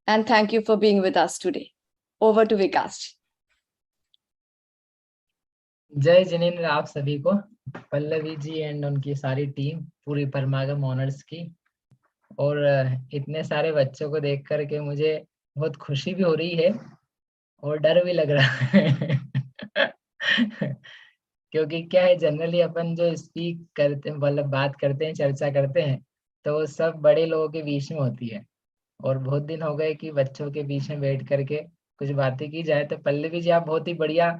and thank you for being with us today. Over to Vikas. जय जिनेंद्र आप सभी को, पल्लवी जी एंड उनकी सारी टीम, पूरी परमागम ऑनर्स की, और इतने सारे बच्चों को देख करके मुझे बहुत खुशी भी हो रही है और डर भी लग रहा है क्योंकि क्या है, जनरली अपन जो स्पीक करते हैं, मतलब बात करते हैं, चर्चा करते हैं, तो वो सब बड़े लोगों के बीच में होती है, और बहुत दिन हो गए कि बच्चों के बीच में बैठ करके कुछ बातें की जाए। तो पल्लवी जी आप बहुत ही बढ़िया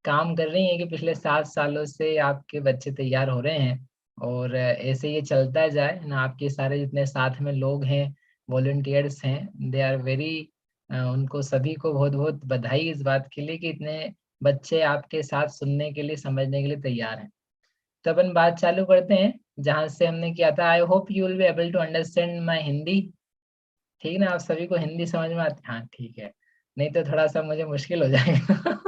काम कर रही हैं कि पिछले 7 सालों से आपके बच्चे तैयार हो रहे हैं, और ऐसे ये चलता जाए ना। आपके सारे जितने साथ में लोग हैं, वॉलंटियर्स हैं, दे आर वेरी, उनको सभी को बहुत बहुत बधाई इस बात के लिए कि इतने बच्चे आपके साथ सुनने के लिए, समझने के लिए तैयार हैं। तो अपन बात चालू करते हैं जहाँ से हमने किया था। I hope you will be able to understand my Hindi. ठीक ना, आप सभी को हिंदी समझ में आती? हाँ ठीक है, नहीं तो थोड़ा सा मुझे मुश्किल हो जाएगा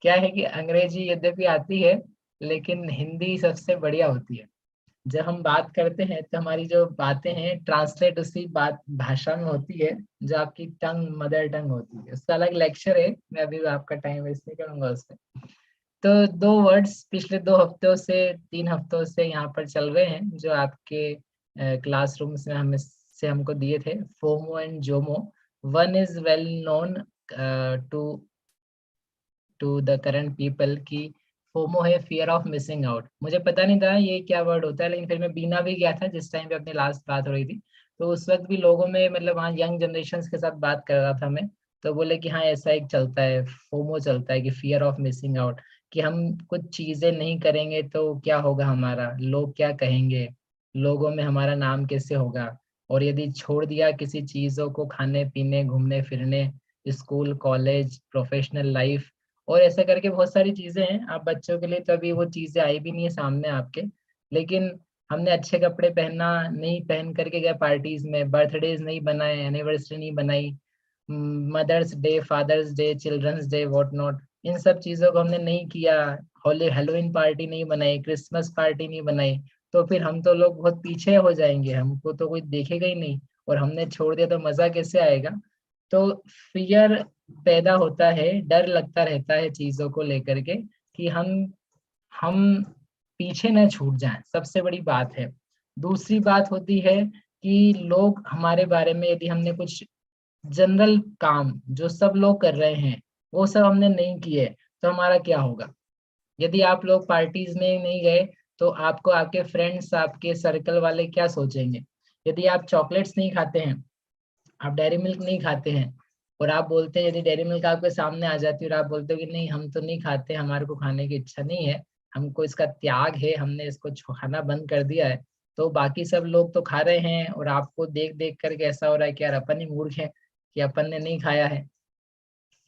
क्या है कि अंग्रेजी यद्यपि आती है, लेकिन हिंदी सबसे बढ़िया होती है। जब हम बात करते हैं तो हमारी जो बातें हैं ट्रांसलेट उसी बात भाषा में होती है जो आपकी टंग, मदर टंग होती है। उसका अलग लेक्चर है, मैं अभी आपका टाइम वेस्ट नहीं करूंगा उससे। तो 2 वर्ड्स पिछले 2 हफ्तों से 3 हफ्तों से यहाँ पर चल रहे हैं, जो आपके क्लासरूम्स में हमें से हमको दिए थे, FOMO and JOMO. One is well known to to the current people की फोमो है फियर ऑफ मिसिंग आउट। मुझे पता नहीं था ये क्या वर्ड होता है, लेकिन फिर मैं बीना भी गया था जिस टाइम पे अपनी लास्ट बात हो रही थी, तो उस वक्त भी लोगों में, मतलब वहाँ यंग जनरेशन के साथ बात कर रहा था मैं, तो बोले कि हाँ ऐसा एक चलता है, फोमो चलता है कि फियर ऑफ मिसिंग आउट, कि हम कुछ चीजें नहीं करेंगे तो क्या होगा, हमारा लोग क्या कहेंगे, लोगों में हमारा नाम कैसे होगा, और यदि छोड़ दिया किसी चीजों को, खाने पीने, घूमने फिरने, स्कूल कॉलेज प्रोफेशनल लाइफ, और ऐसा करके बहुत सारी चीजें हैं। आप बच्चों के लिए तो अभी वो चीजें आई भी नहीं है सामने आपके, लेकिन हमने अच्छे कपड़े पहनना नहीं, पहन करके गए पार्टीज में, बर्थडेज नहीं बनाए, एनिवर्सरी नहीं बनाई, Mother's Day, Father's Day, Children's Day, what not, इन सब चीजों को हमने नहीं किया। होली, हेलोवीन पार्टी नहीं बनाई, क्रिसमस पार्टी नहीं बनाई, तो फिर हम तो लोग बहुत पीछे हो जाएंगे, हमको तो कोई देखेगा ही नहीं, और हमने छोड़ दिया तो मजा कैसे आएगा। तो फियर पैदा होता है, डर लगता रहता है चीजों को लेकर के, कि हम पीछे न छूट जाएं, सबसे बड़ी बात है। दूसरी बात होती है कि लोग हमारे बारे में, यदि हमने कुछ जनरल काम जो सब लोग कर रहे हैं वो सब हमने नहीं किए, तो हमारा क्या होगा। यदि आप लोग पार्टीज में नहीं गए तो आपको आपके फ्रेंड्स, आपके सर्कल वाले क्या सोचेंगे। यदि आप चॉकलेट्स नहीं खाते हैं, आप डेयरी मिल्क नहीं खाते हैं, और आप बोलते हैं, यदि डेयरी मिल्क आपके सामने आ जाती है और आप बोलते हो कि नहीं हम तो नहीं खाते, हमारे को खाने की इच्छा नहीं है, हमको इसका त्याग है, हमने इसको खाना बंद कर दिया है, तो बाकी सब लोग तो खा रहे हैं, और आपको देख देख करके ऐसा हो रहा है कि यार अपन ही मूर्ख है कि अपन ने नहीं खाया है।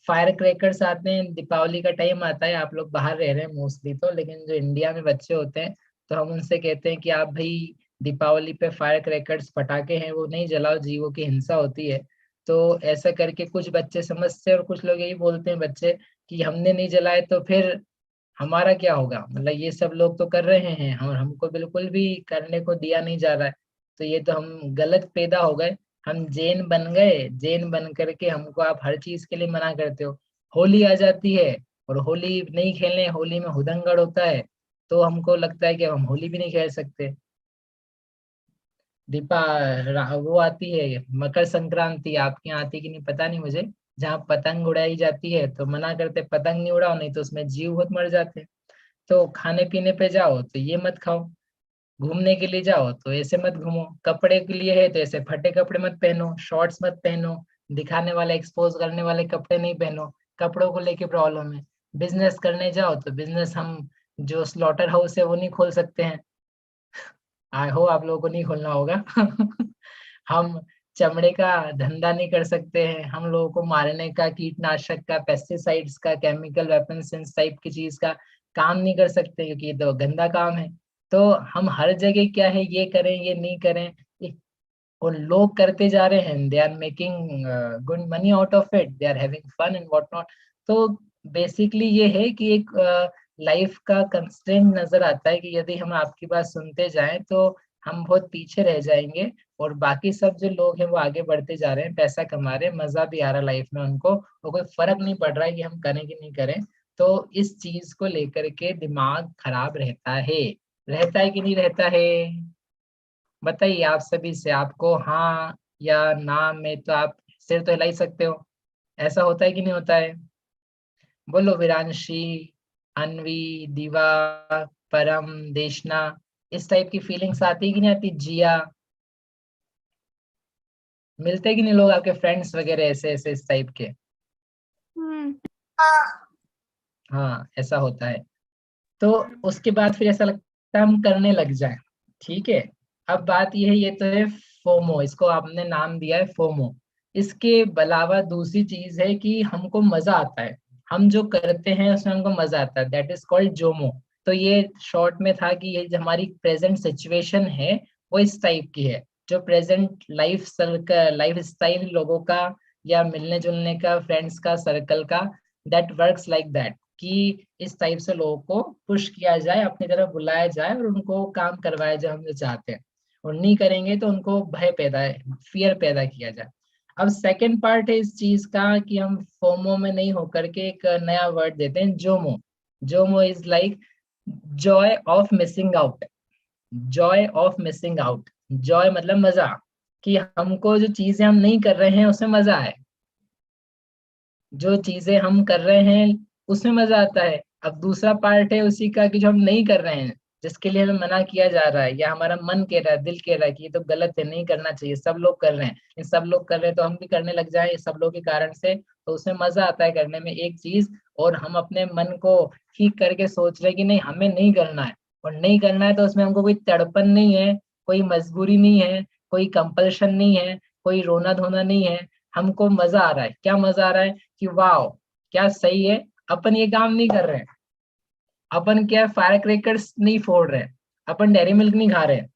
फायर क्रैकर्स आते हैं, दीपावली का टाइम आता है, आप लोग बाहर रह रहे हैं मोस्टली तो, लेकिन जो इंडिया में बच्चे होते हैं तो हम उनसे कहते हैं कि आप भाई दीपावली पे फायर क्रैकर्स, पटाखे हैं वो नहीं जलाओ, जीवों की हिंसा होती है। तो ऐसा करके कुछ बच्चे समझते हैं, और कुछ लोग यही बोलते हैं बच्चे कि हमने नहीं जलाए तो फिर हमारा क्या होगा, मतलब ये सब लोग तो कर रहे हैं और हमको बिल्कुल भी करने को दिया नहीं जा रहा है, तो ये तो हम गलत पैदा हो गए, हम जैन बन गए, जैन बन करके हमको आप हर चीज के लिए मना करते हो। होली आ जाती है और होली नहीं खेलने, होली में हुदंगड़ होता है, तो हमको लगता है कि हम होली भी नहीं खेल सकते। वो आती है मकर संक्रांति, आपके यहाँ आती कि नहीं पता नहीं मुझे, जहाँ पतंग उड़ाई जाती है तो मना करते, पतंग नहीं उड़ाओ नहीं तो उसमें जीव बहुत मर जाते हैं। तो खाने पीने पे जाओ तो ये मत खाओ, घूमने के लिए जाओ तो ऐसे मत घूमो, कपड़े के लिए है तो ऐसे फटे कपड़े मत पहनो, शॉर्ट्स मत पहनो, दिखाने वाले, एक्सपोज करने वाले कपड़े नहीं पहनो, कपड़ों को लेके प्रॉब्लम है। बिजनेस करने जाओ तो बिजनेस, हम जो स्लॉटर हाउस है वो नहीं खोल सकते हैं, आई हो आप लोगों को नहीं खोलना होगा हम चमड़े का धंधा नहीं कर सकते हैं, हम लोगों को मारने का, कीटनाशक का, पेस्टिसाइड्स का, केमिकल वेपन्स इस टाइप की चीज का काम नहीं कर सकते, क्योंकि ये तो गंदा काम है। तो हम हर जगह क्या है, ये करें ये नहीं करें, और लोग करते जा रहे हैं, they are making good money out of it, they are having fun and what not. तो बेसिकली ये है कि एक लाइफ का कंस्ट्रेंट नजर आता है कि यदि हम आपकी बात सुनते जाएं तो हम बहुत पीछे रह जाएंगे और बाकी सब जो लोग हैं वो आगे बढ़ते जा रहे हैं, पैसा कमा रहे हैं, मजा भी आ रहा है लाइफ में उनको, और कोई फर्क नहीं पड़ रहा है कि हम करें कि नहीं करें। तो इस चीज को लेकर के दिमाग खराब रहता है कि नहीं रहता है? बताइए आप सभी से, आपको हाँ या ना में तो आप सिर तो हिला ही सकते हो। ऐसा होता है कि नहीं होता है? बोलो विरांशी, अनवी, दीवा, परम, देशना, इस टाइप की फीलिंग्स आती है कि नहीं आती? जिया, मिलते हैं कि नहीं लोग आपके फ्रेंड्स वगैरह ऐसे ऐसे इस टाइप के? हाँ, ऐसा होता है। तो उसके बाद फिर ऐसा लगता है हम करने लग जाएं। ठीक है, अब बात ये है, ये तो है फोमो, इसको आपने नाम दिया है फोमो। इसके अलावा दूसरी चीज है कि हमको मजा आता है, हम जो करते हैं उसमें हमको मजा आता है, दैट इज कॉल्ड जोमो। तो ये शॉर्ट में था कि ये जो हमारी प्रेजेंट सिचुएशन है वो इस टाइप की है, जो प्रेजेंट लाइफ स्टाइल लोगों का या मिलने जुलने का, फ्रेंड्स का, सर्कल का, दैट वर्क्स लाइक दैट, कि इस टाइप से लोगों को पुश किया जाए, अपनी तरफ बुलाया जाए और उनको काम करवाया जाए हम जो चाहते हैं, और नहीं करेंगे तो उनको भय पैदा, फियर पैदा किया जाए। अब सेकंड पार्ट है इस चीज का कि हम फोमो में नहीं होकर के एक नया वर्ड देते हैं, Jomo. Jomo is like Joy of missing out. Joy of missing out, Joy मतलब मजा, कि हमको जो चीजें हम नहीं कर रहे हैं उसमें मजा आए, जो चीजें हम कर रहे हैं उसमें मजा आता है। अब दूसरा पार्ट है उसी का कि जो हम नहीं कर रहे हैं, जिसके लिए हमें मना किया जा रहा है या हमारा मन कह रहा है, दिल कह रहा है कि ये तो गलत है, नहीं करना चाहिए, सब लोग कर रहे हैं, इन सब लोग कर रहे हैं तो हम भी करने लग जाए सब लोग के कारण से, तो उसमें मजा आता है करने में एक चीज। और हम अपने मन को ठीक करके सोच रहे हैं कि नहीं हमें नहीं करना है, और नहीं करना है तो उसमें हमको कोई तड़पन नहीं है, कोई मजबूरी नहीं है, कोई कंपल्शन नहीं है, कोई रोना धोना नहीं है। हमको मजा आ रहा है। क्या मजा आ रहा है? कि वाह क्या सही है, अपन ये काम नहीं कर रहे हैं, अपन क्या फायर क्रैकर्स नहीं फोड़ रहे हैं, अपन डेयरी मिल्क नहीं खा रहे हैं,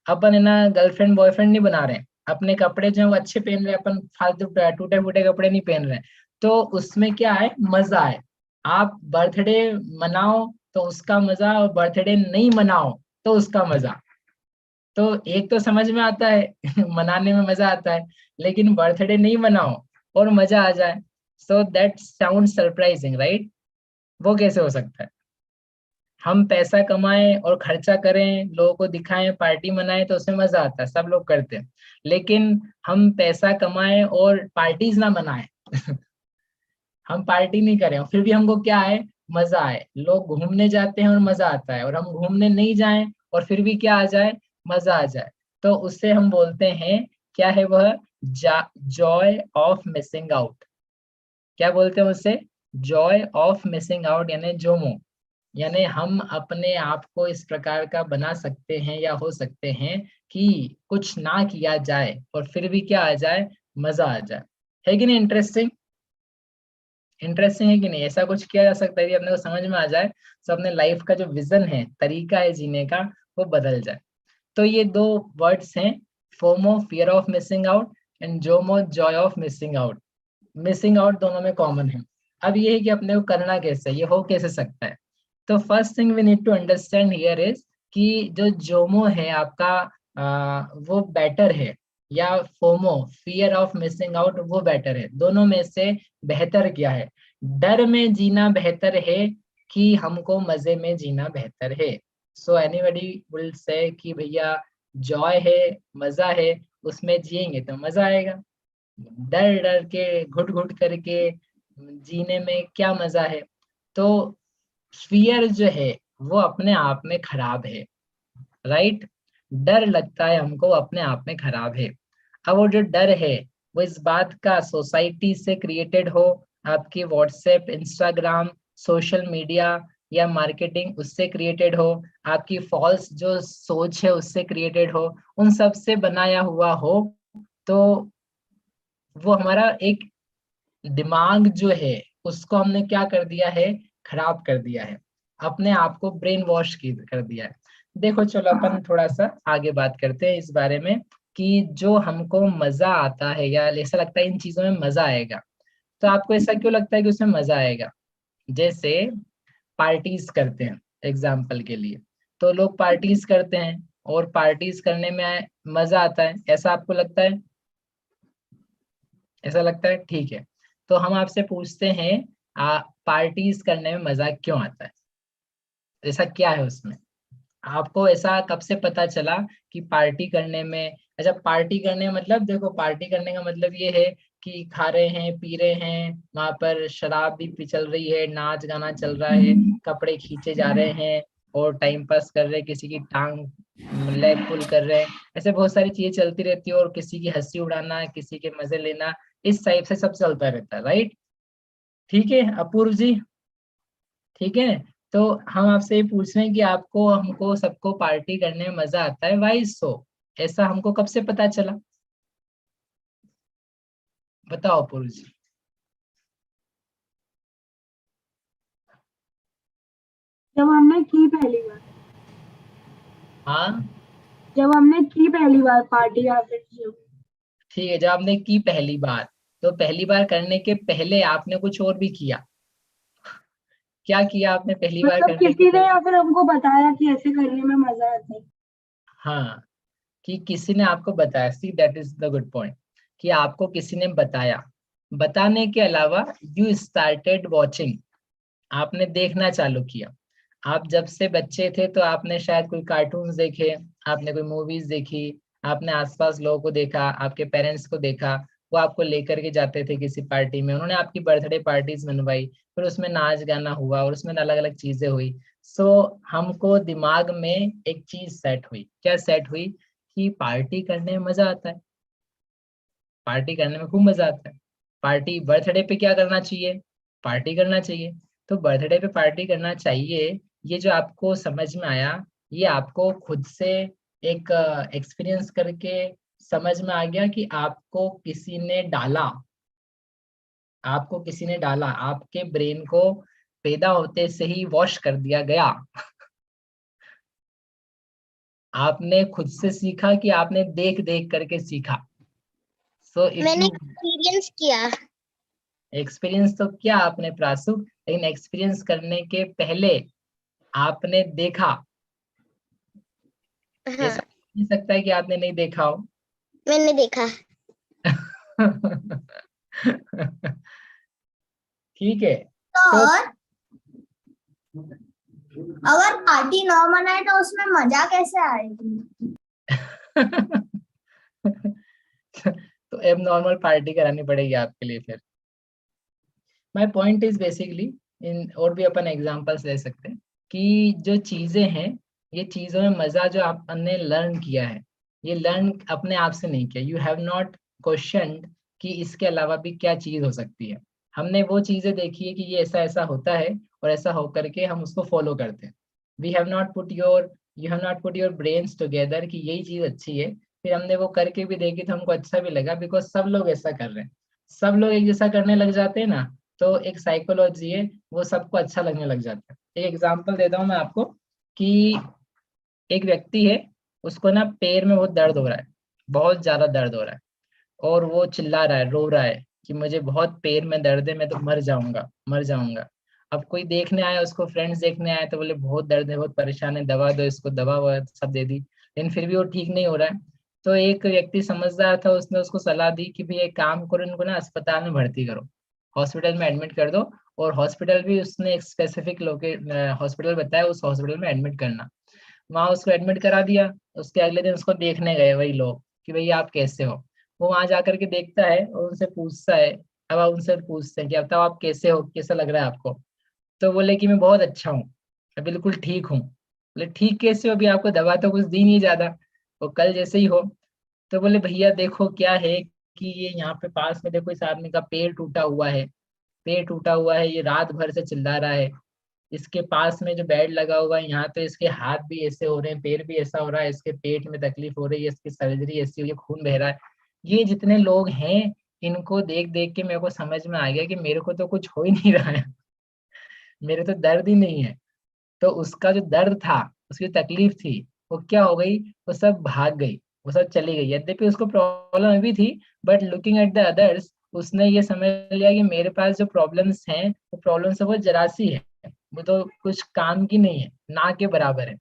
अपन है ना गर्लफ्रेंड बॉयफ्रेंड नहीं बना रहे हैं, अपने कपड़े जो है वो अच्छे पहन रहे हैं, अपन फालतू टूटे फूटे कपड़े नहीं पहन रहे हैं। तो उसमें क्या है, मजा है। आप बर्थडे मनाओ तो उसका मजा, और बर्थडे नहीं मनाओ तो उसका मजा। तो एक तो समझ में आता है मनाने में मजा आता है, लेकिन बर्थडे नहीं मनाओ और मजा आ जाए, so that sound surprising, right? वो कैसे हो सकता है? हम पैसा कमाएं और खर्चा करें, लोगों को दिखाएं, पार्टी मनाएं तो उसमें मजा आता है, सब लोग करते हैं। लेकिन हम पैसा कमाएं और पार्टीज ना मनाएं हम पार्टी नहीं करें और फिर भी हमको क्या है, मजा आए, लोग घूमने जाते हैं और मजा आता है, और हम घूमने नहीं जाएं और फिर भी क्या आ जाए, मजा आ जाए, तो उससे हम बोलते हैं, क्या है वह, जॉय ऑफ मिसिंग आउट। क्या बोलते हैं उसे? जॉय ऑफ मिसिंग आउट, यानी जोमो। यानी हम अपने आप को इस प्रकार का बना सकते हैं या हो सकते हैं कि कुछ ना किया जाए और फिर भी क्या आ जाए, मजा आ जाए। है कि नहीं इंटरेस्टिंग? इंटरेस्टिंग है कि नहीं? ऐसा कुछ किया जा सकता है कि अपने को समझ में आ जाए, तो अपने लाइफ का जो विजन है, तरीका है जीने का, वो बदल जाए। तो ये दो वर्ड्स हैं, FOMO fear of missing out, and Jomo Joy of missing out. Missing out दोनों में कॉमन है। अब ये है कि अपने को करना कैसे, ये हो कैसे सकता है? तो first thing we need to understand here is कि जो जोमो है आपका, वो बेटर है, या FOMO fear of missing out वो बेटर है? दोनों में से बेहतर क्या है? डर में जीना बेहतर है कि हमको मजे में जीना बेहतर है? सो एनीबडी विल से कि भैया जॉय है, मजा है, उसमें जिएंगे तो मजा आएगा, डर डर के घुट घुट करके जीने में क्या मजा है? तो फियर जो है वो अपने आप में खराब है, राइट? डर लगता है हमको, अपने आप में खराब है। अब वो जो डर है वो इस बात का सोसाइटी से क्रिएटेड हो, आपकी व्हाट्सएप, इंस्टाग्राम, सोशल मीडिया या मार्केटिंग उससे क्रिएटेड हो, आपकी फॉल्स जो सोच है उससे क्रिएटेड हो, उन सब से बनाया हुआ हो, तो वो हमारा एक दिमाग जो है उसको हमने क्या कर दिया है, खराब कर दिया है, अपने आप को ब्रेन वॉश कर दिया है। देखो चलो अपन थोड़ा सा आगे बात करते हैं इस बारे में, कि जो हमको मजा आता है या ऐसा लगता है इन चीजों में मजा आएगा, तो आपको ऐसा क्यों लगता है कि उसमें मजा आएगा? जैसे पार्टीज करते हैं, एग्जाम्पल के लिए, तो लोग पार्टीज करते हैं और पार्टीज करने में मजा आता है, ऐसा आपको लगता है? ऐसा लगता है, ठीक है। तो हम आपसे पूछते हैं, पार्टीज करने में मजा क्यों आता है? ऐसा क्या है उसमें? आपको ऐसा कब से पता चला कि पार्टी करने में, अच्छा पार्टी करने में मतलब, देखो पार्टी करने का मतलब ये है कि खा रहे हैं, पी रहे हैं, वहां पर शराब भी चल रही है, नाच गाना चल रहा है, कपड़े खींचे जा रहे हैं और टाइम पास कर रहे हैं, किसी की टांग लेग पुल कर रहे हैं, ऐसे बहुत सारी चीजें चलती रहती है, और किसी की हंसी उड़ाना, किसी के मजे लेना, इस टाइप से सब चलता रहता है, राइट? ठीक है अपूर्व जी, ठीक है। तो हम आपसे ये पूछ रहे हैं कि आपको, हमको सबको पार्टी करने में मजा आता है, वाई सो? ऐसा हमको कब से पता चला? बताओ अपूर्व जी। जब हमने की पहली बार, हाँ जब हमने की पहली बार पार्टी या फिर जो ठीक है, जब आपने की पहली बार, तो पहली बार करने के पहले आपने कुछ और भी किया? क्या किया आपने पहली बार मतलब करने के किसी ने पहले? या फिर हमको बताया कि ऐसे करने में मजा आता है। हाँ, कि किसी ने आपको बताया, see that is the good point, कि आपको किसी ने बताया। बताने के अलावा यू स्टार्टेड वॉचिंग, आपने देखना चालू किया। आप जब से बच्चे थे तो आपने शायद कोई कार्टून्स देखे, आपने कोई मूवीज देखी, आपने आसपास लोगों को देखा, आपके पेरेंट्स को देखा, वो आपको लेकर के जाते थे किसी पार्टी में, उन्होंने आपकी बर्थडे पार्टीज मनवाई, फिर उसमें नाच गाना हुआ और उसमें अलग अलग चीजें हुई। सो हमको दिमाग में एक चीज सेट हुई, क्या सेट हुई? कि पार्टी करने में मजा आता है, पार्टी करने में खूब मजा आता है। पार्टी, बर्थडे पे क्या करना चाहिए? पार्टी करना चाहिए। तो बर्थडे पे पार्टी करना चाहिए, ये जो आपको समझ में आया, ये आपको खुद से एक एक्सपीरियंस करके समझ में आ गया कि आपको किसी ने डाला, आपको किसी ने डाला, आपके ब्रेन को पैदा होते से ही वॉश कर दिया गया। आपने खुद से सीखा कि आपने देख देख करके सीखा। सो इफ मैंने यू एक्सपीरियंस किया। एक्सपीरियंस तो किया आपने प्रासु, लेकिन एक्सपीरियंस करने के पहले आपने देखा। हाँ, ऐसा नहीं सकता है कि आपने नहीं देखा हो। मैंने देखा। ठीक है। तो तो अगर पार्टी ना मनाए तो उसमें मजा कैसे आएगी? तो अब नॉर्मल पार्टी करानी पड़ेगी आपके लिए फिर। माय पॉइंट इज बेसिकली, इन और भी अपन एग्जांपल्स ले सकते हैं कि जो चीजें हैं, ये चीजों में मजा जो आपने लर्न किया है, ये लर्न अपने आप से नहीं किया, यू हैव नॉट क्वेश्चनड कि इसके अलावा भी क्या चीज हो सकती है। हमने वो चीजें देखी है कि ये ऐसा ऐसा होता है, और ऐसा होकर के हम उसको फॉलो करते हैं। We have not put your you have not put your brains together कि यही चीज अच्छी है, फिर हमने वो करके भी देखी तो हमको अच्छा भी लगा, बिकॉज सब लोग ऐसा कर रहे हैं, सब लोग एक जैसा करने लग जाते हैं ना, तो एक साइकोलॉजी है, वो सबको अच्छा लगने लग जाता है। एक एग्जांपल देता हूँ मैं आपको, कि एक व्यक्ति है, उसको ना पैर में बहुत दर्द हो रहा है, बहुत ज्यादा दर्द हो रहा है, और वो चिल्ला रहा है, रो रहा है कि मुझे बहुत पैर में दर्द है, मैं तो मर जाऊंगा, मर जाऊंगा। अब कोई देखने आया, उसको फ्रेंड्स देखने आए तो बोले बहुत दर्द है, बहुत परेशान है, दवा दो इसको, दवा ववा सब दे दी, लेकिन फिर भी वो ठीक नहीं हो रहा है। तो एक व्यक्ति समझदार था, उसने उसको सलाह दी कि भाई एक काम करो, इनको ना अस्पताल में भर्ती करो, हॉस्पिटल में एडमिट कर दो। और हॉस्पिटल भी उसने एक स्पेसिफिक हॉस्पिटल बताया, उस हॉस्पिटल में एडमिट करना। वहां उसको एडमिट करा दिया। उसके अगले दिन उसको देखने गए वही लोग कि भैया आप कैसे हो। वो वहां जाकर के देखता है और उनसे पूछता है, अब आप उनसे पूछते हैं कि बताओ आप कैसे हो, कैसा लग रहा है आपको? तो बोले कि मैं बहुत अच्छा हूँ, मैं बिल्कुल ठीक हूँ। बोले ठीक कैसे हो, अभी आपको दवा तो कुछ दी नहीं ज्यादा, वो कल जैसे ही हो। तो बोले भैया देखो क्या है कि ये यहाँ पे पास में देखो, इस आदमी का पैर टूटा हुआ है, पैर टूटा हुआ है, ये रात भर से चिल्ला रहा है। इसके पास में जो बेड लगा हुआ है, यहाँ तो इसके हाथ भी ऐसे हो रहे हैं, पैर भी ऐसा हो रहा है, इसके पेट में तकलीफ हो रही है, इसकी सर्जरी ऐसी हुई है, खून बह रहा है। ये जितने लोग हैं, इनको देख देख के मेरे को समझ में आ गया कि मेरे को तो कुछ हो ही नहीं रहा है, मेरे तो दर्द ही नहीं है। तो उसका जो दर्द था, उसकी तकलीफ थी, वो क्या हो गई, वो सब भाग गई, वो सब चली गई। यद्यपि उसको प्रॉब्लम अभी थी, but looking at the others, उसने ये समझ लिया कि मेरे पास जो प्रॉब्लम्स हैं, वो प्रॉब्लम्स है वो जरा सी है, वो तो कुछ काम की नहीं है, ना के बराबर है।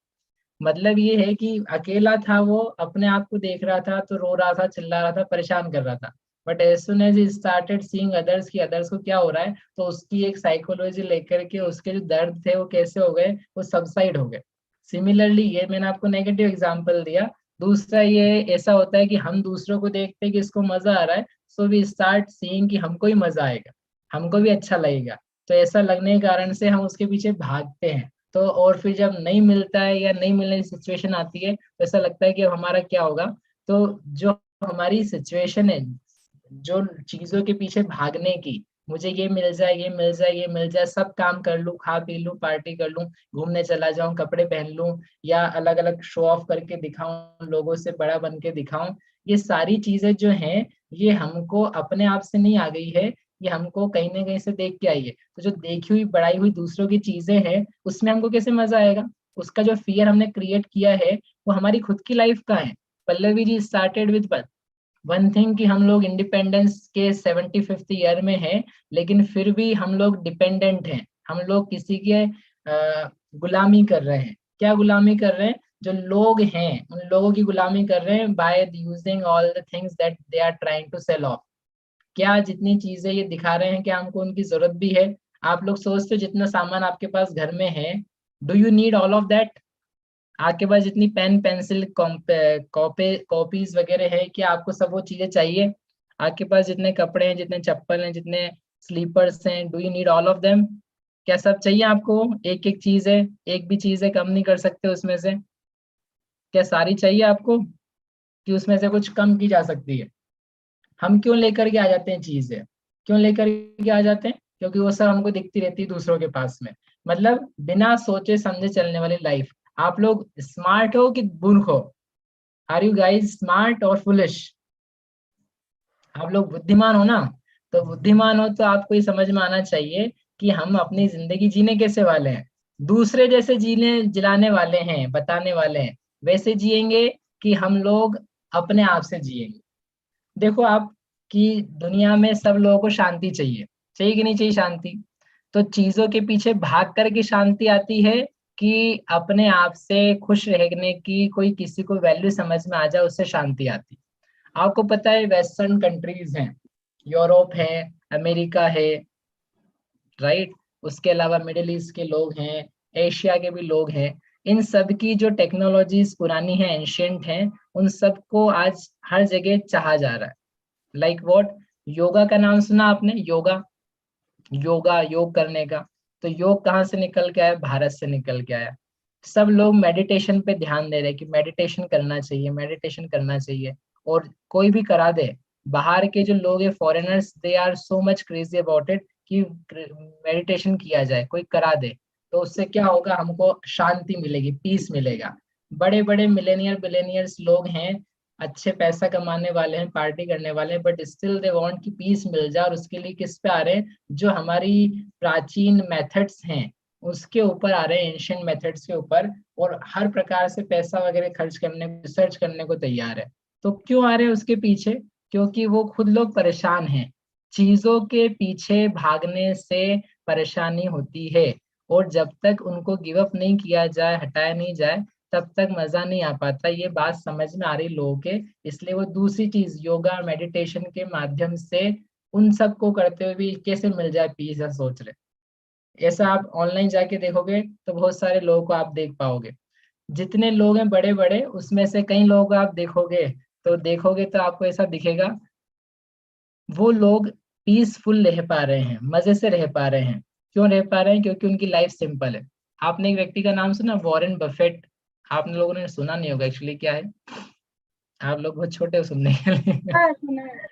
मतलब ये है कि अकेला था, वो अपने आप को देख रहा था तो रो रहा था, चिल्ला रहा था, परेशान कर रहा था। But as soon as he started seeing others की अदर्स को क्या हो रहा है, तो उसकी एक साइकोलॉजी लेकर के उसके जो दर्द थे वो कैसे हो गए, वो सबसाइड हो गए। सिमिलरली ये मैंने आपको नेगेटिव एग्जांपल दिया। दूसरा ये ऐसा होता है कि हम दूसरों को देखते हैं कि इसको मजा आ रहा है, सो वी स्टार्ट सीइंग कि हमको ही मजा आएगा, हमको भी अच्छा लगेगा। तो ऐसा लगने के कारण से हम उसके पीछे भागते हैं। तो और फिर जब नहीं मिलता है या नहीं मिलने की सिचुएशन आती है तो ऐसा लगता है कि अब हमारा क्या होगा। तो जो हमारी सिचुएशन है, जो चीजों के पीछे भागने की, मुझे ये मिल जाए, ये मिल जाए, ये मिल जाए, सब काम कर लूं, खा पी लूं, पार्टी कर लूं, घूमने चला जाऊं, कपड़े पहन लूं, या अलग अलग शो ऑफ करके दिखाऊं, लोगों से बड़ा बन के दिखाऊं, ये सारी चीजें जो हैं ये हमको अपने आप से नहीं आ गई है, ये हमको कहीं ना कहीं से देख के आई है। तो जो देखी हुई बढ़ाई हुई दूसरों की चीजें हैं उसमें हमको कैसे मजा आएगा। उसका जो फियर हमने क्रिएट किया है वो हमारी खुद की लाइफ का है। Pallavi ji started with one thing कि हम लोग इंडिपेंडेंस के 75th ईयर में हैं, लेकिन फिर भी हम लोग डिपेंडेंट हैं, हम लोग किसी के गुलामी कर रहे हैं। क्या गुलामी कर रहे हैं, जो लोग हैं उन लोगों की गुलामी कर रहे हैं by using all the things that they are trying to sell off. क्या जितनी चीजें ये दिखा रहे हैं क्या हमको उनकी जरूरत भी है। आप लोग सोचते हो जितना सामान आपके पास घर में है, do you need all of that. आपके पास जितनी पेन पेंसिल कॉपीज वगैरह है, क्या आपको सब वो चीजें चाहिए। आपके पास जितने कपड़े हैं, जितने चप्पल हैं, जितने स्लीपर्स हैं, do you need all of them. क्या सब चाहिए आपको। एक एक चीज है, एक भी चीज है कम नहीं कर सकते उसमें से। क्या सारी चाहिए आपको, कि उसमें से कुछ कम की जा सकती है। हम क्यों लेकर के आ जाते हैं चीजें, क्यों लेकर के आ जाते हैं, क्योंकि वो सब हमको दिखती रहती है दूसरों के पास में। मतलब बिना सोचे समझे चलने वाली लाइफ। आप लोग स्मार्ट हो कि मूर्ख हो। आर यू गाइज स्मार्ट और फुलिश। आप लोग बुद्धिमान हो ना। तो बुद्धिमान हो तो आपको ये समझ में आना चाहिए कि हम अपनी जिंदगी जीने कैसे वाले हैं। दूसरे जैसे जीने जिलाने वाले हैं, बताने वाले हैं, वैसे जिएंगे कि हम लोग अपने आप से जिएंगे। देखो आप, कि दुनिया में सब लोगों को शांति चाहिए, चाहिए कि नहीं चाहिए शांति। तो चीजों के पीछे भाग कर के शांति आती है, कि अपने आप से खुश रहने की कोई किसी को वैल्यू समझ में आ जाए उससे शांति आती। आपको पता है वेस्टर्न कंट्रीज हैं, यूरोप है, अमेरिका है, राइट। उसके अलावा मिडिल ईस्ट के लोग हैं, एशिया के भी लोग हैं। इन सब की जो टेक्नोलॉजीज पुरानी हैं, एंशियंट हैं, उन सब को आज हर जगह चाहा जा रहा है। Like what. योगा का नाम सुना आपने, योगा। योगा, योग करने का। तो योग कहाँ से निकल के आया, भारत से निकल के आया। सब लोग मेडिटेशन पे ध्यान दे रहे हैं कि मेडिटेशन करना चाहिए, मेडिटेशन करना चाहिए। और कोई भी करा दे, बाहर के जो लोग हैं foreigners, they are so much crazy about it कि मेडिटेशन किया जाए, कोई करा दे। तो उससे क्या होगा, हमको शांति मिलेगी, पीस मिलेगा। बड़े बड़े मिलेनियर बिलेनियर्स लोग हैं, अच्छे पैसा कमाने वाले हैं, पार्टी करने वाले हैं, बट स्टिल दे वांट कि पीस मिल जाए। और उसके लिए किस पे आ रहे हैं, जो हमारी प्राचीन मेथड्स हैं उसके ऊपर आ रहे हैं, एंशियंट मेथड्स के ऊपर। और हर प्रकार से पैसा वगैरह खर्च करने, रिसर्च करने को तैयार है। तो क्यों आ रहे हैं उसके पीछे, क्योंकि वो खुद लोग परेशान हैं। चीजों के पीछे भागने से परेशानी होती है, और जब तक उनको गिव अप नहीं किया जाए, हटाया नहीं जाए, तब तक मजा नहीं आ पाता। ये बात समझ में आ रही लोगों के, इसलिए वो दूसरी चीज योगा मेडिटेशन के माध्यम से उन सब को करते हुए भी कैसे मिल जाए पीस, या सोच रहे। ऐसा आप ऑनलाइन जाके देखोगे तो बहुत सारे लोगों को आप देख पाओगे। जितने लोग हैं बड़े बड़े, उसमें से कई लोग आप देखोगे तो आपको ऐसा दिखेगा, वो लोग पीसफुल रह पा रहे हैं, मजे से रह पा रहे हैं। क्यों रह पा रहे हैं, क्योंकि उनकी लाइफ सिंपल है। आपने एक व्यक्ति का नाम सुना, वॉरेन बफेट। आप लोगों ने सुना नहीं होगा, एक्चुअली क्या है, आप लोग बहुत छोटे हो सुनने के लिए। हाँ, सुना है।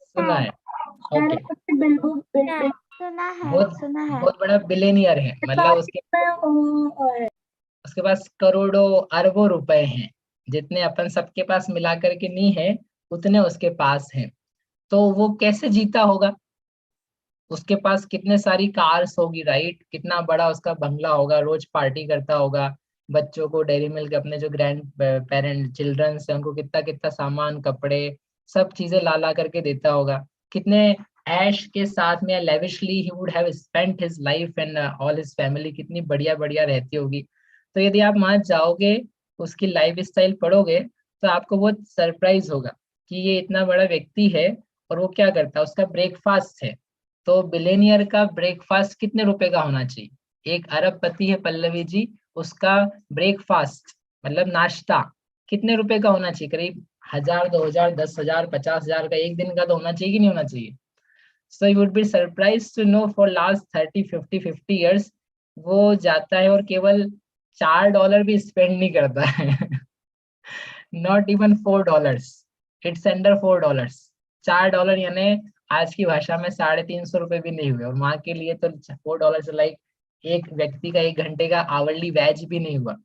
सुना है, मैंने ओके। उसके बिल्कुल बिल्कुल सुना है, बहुत सुना है। बहुत बड़ा बिलेनियर है, मतलब उसके पास करोड़ों अरबों रुपए हैं। जितने अपन सबके पास मिला करके नहीं है, उतने उसके पास हैं। तो वो कैसे जीता होगा, उसके पास कितने सारी कार्स होगी, राइट, कितना बड़ा उसका बंगला होगा, रोज पार्टी करता होगा, बच्चों को डेयरी मिल्क, अपने जो ग्रैंड पेरेंट चिल्ड्रन है उनको कितना कितना सामान, कपड़े, सब चीजें ला ला करके देता होगा। कितने ऐश के साथ में, lavishly he would have spent his life and all his family, कितनी बढ़िया बढ़िया रहती होगी। तो यदि आप वहां जाओगे, उसकी लाइफ स्टाइल पढ़ोगे, तो आपको बहुत सरप्राइज होगा कि ये इतना बड़ा व्यक्ति है और वो क्या करता है, उसका ब्रेकफास्ट है। तो बिलेनियर का ब्रेकफास्ट कितने रुपए का होना चाहिए? एक अरबपति है पल्लवी जी, उसका ब्रेकफास्ट मतलब नाश्ता कितने रुपए का होना चाहिए? करीब 1000, 2000, 10,000, 50,000 का एक दिन का तो होना चाहिए कि नहीं होना चाहिए? So you would be surprise to know for last 30, 50, 50 years वो जाता है और केवल $4 भी स्पेंड नहीं करता है। Not even $4, it's under $4। $4 यानी आज की भाषा में 350 रुपए भी नहीं हुए, और वहां के लिए तो $4 से लाइक एक व्यक्ति का 1 घंटे का आवरली वेज भी नहीं हुआ,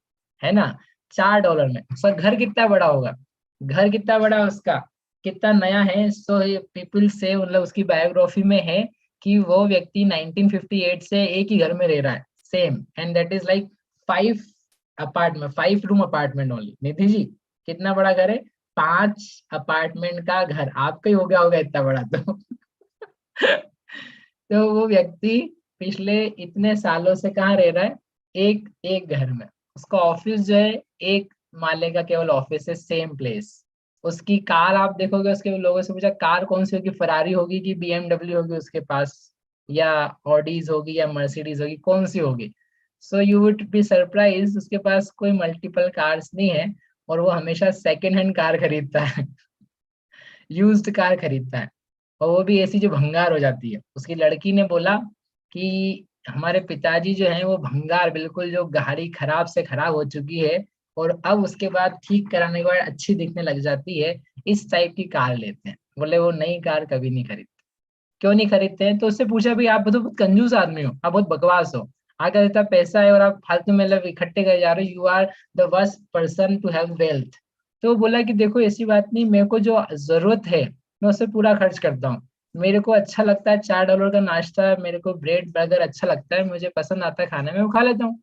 है ना। $4 में उसका घर कितना बड़ा होगा, घर कितना बड़ा है उसका, कितना नया है। सो पीपल से, मतलब उसकी बायोग्राफी में है कि वो व्यक्ति 1958 से एक ही घर में रह रहा है, same, and that is like 5 room apartment only. Nidhi ji कितना बड़ा घर है? 5 अपार्टमेंट का घर, आपका ही हो गया होगा इतना बड़ा तो। तो वो व्यक्ति पिछले इतने सालों से कहाँ रह रहा है? एक एक घर में। उसका ऑफिस जो है एक माले का केवल ऑफिस है, सेम प्लेस। उसकी कार आप देखोगे, उसके लोगों से पूछा कार कौन सी होगी, फरारी होगी कि BMW होगी उसके पास, या ऑडीज होगी या मर्सिडीज होगी, कौन सी होगी? सो यू वुड बी सरप्राइज, उसके पास कोई मल्टीपल कार्स नहीं है, और वो हमेशा सेकेंड हैंड कार खरीदता है। यूज्ड कार खरीदता है, और वो भी ऐसी जो भंगार हो जाती है। उसकी लड़की ने बोला कि हमारे पिताजी जो हैं वो भंगार, बिल्कुल जो गाड़ी खराब से खराब हो चुकी है और अब उसके बाद ठीक कराने के बाद अच्छी दिखने लग जाती है, इस टाइप की कार लेते हैं। बोले वो नई कार कभी नहीं खरीदते। क्यों नहीं खरीदते हैं? तो उससे पूछा भाई आप तो बहुत कंजूस आदमी हो, आप बहुत बकवास हो, अगर इतना पैसा है और आप फालतू में मतलब इकट्ठे करे जा रहे हो, you are the worst person to have wealth. तो बोला कि देखो ऐसी बात नहीं, मेरे को जो जरूरत है मैं उससे पूरा खर्च करता हूँ। मेरे को अच्छा लगता है $4 का नाश्ता, मेरे को ब्रेड बर्गर अच्छा लगता है, मुझे पसंद आता है खाने में, वो खा लेता हूँ।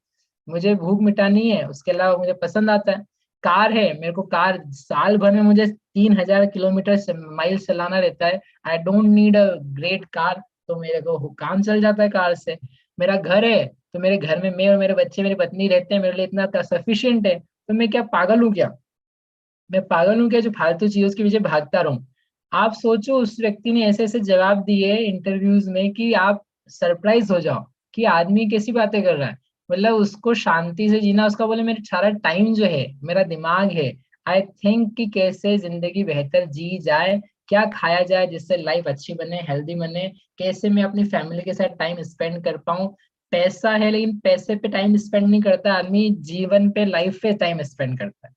मुझे भूख मिटानी है, उसके अलावा मुझे पसंद आता है। कार है, मेरे को कार साल भर में मुझे 3000 किलोमीटर माइल चलाना रहता है। I don't need a great car, तो मेरे को काम चल जाता है कार से। मेरा घर है, तो मेरे घर में मैं और मेरे बच्चे, मेरी पत्नी रहते हैं, मेरे लिए इतना सफिशियंट है। तो मैं क्या पागल हूँ क्या? मैं पागल हूँ क्या जो फालतू चीजों के पीछे भागता रहूं? आप सोचो, उस व्यक्ति ने ऐसे ऐसे जवाब दिए इंटरव्यूज में कि आप सरप्राइज हो जाओ कि आदमी कैसी बातें कर रहा है। मतलब उसको शांति से जीना, उसका बोले मेरे सारा टाइम जो है, मेरा दिमाग है, आई थिंक कि कैसे जिंदगी बेहतर जी जाए, क्या खाया जाए जिससे लाइफ अच्छी बने, हेल्दी बने, कैसे मैं अपनी फैमिली के साथ टाइम स्पेंड कर पाऊं। पैसा है लेकिन पैसे पे टाइम स्पेंड नहीं करता आदमी, जीवन पे, लाइफ पे टाइम स्पेंड करता है।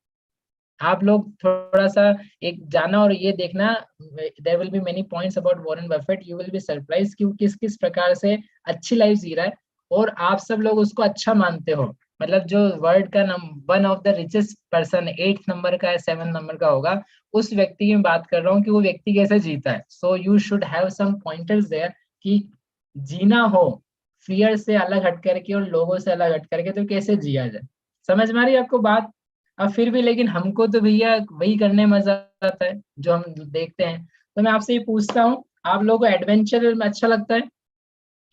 आप लोग थोड़ा सा एक जाना और ये देखना, there will be many points about Warren Buffett, you will be surprise कि वो किस किस प्रकार से अच्छी लाइफ जी रहा है, और आप सब लोग उसको अच्छा मानते हो। मतलब जो वर्ल्ड का one of the richest person, 8th number का या 7th नंबर का होगा, उस व्यक्ति की मैं बात कर रहा हूँ कि वो व्यक्ति कैसे जीता है। So you should have some pointers there कि जीना हो फियर से अलग हट करके और लोगों से अलग हट करके, तो कैसे जिया जाए। समझ में आ रही है आपको बात? अब फिर भी लेकिन हमको तो भैया वही करने में मजा आता है जो हम देखते हैं। तो मैं आपसे ये पूछता हूँ, आप लोगों को एडवेंचर में अच्छा लगता है?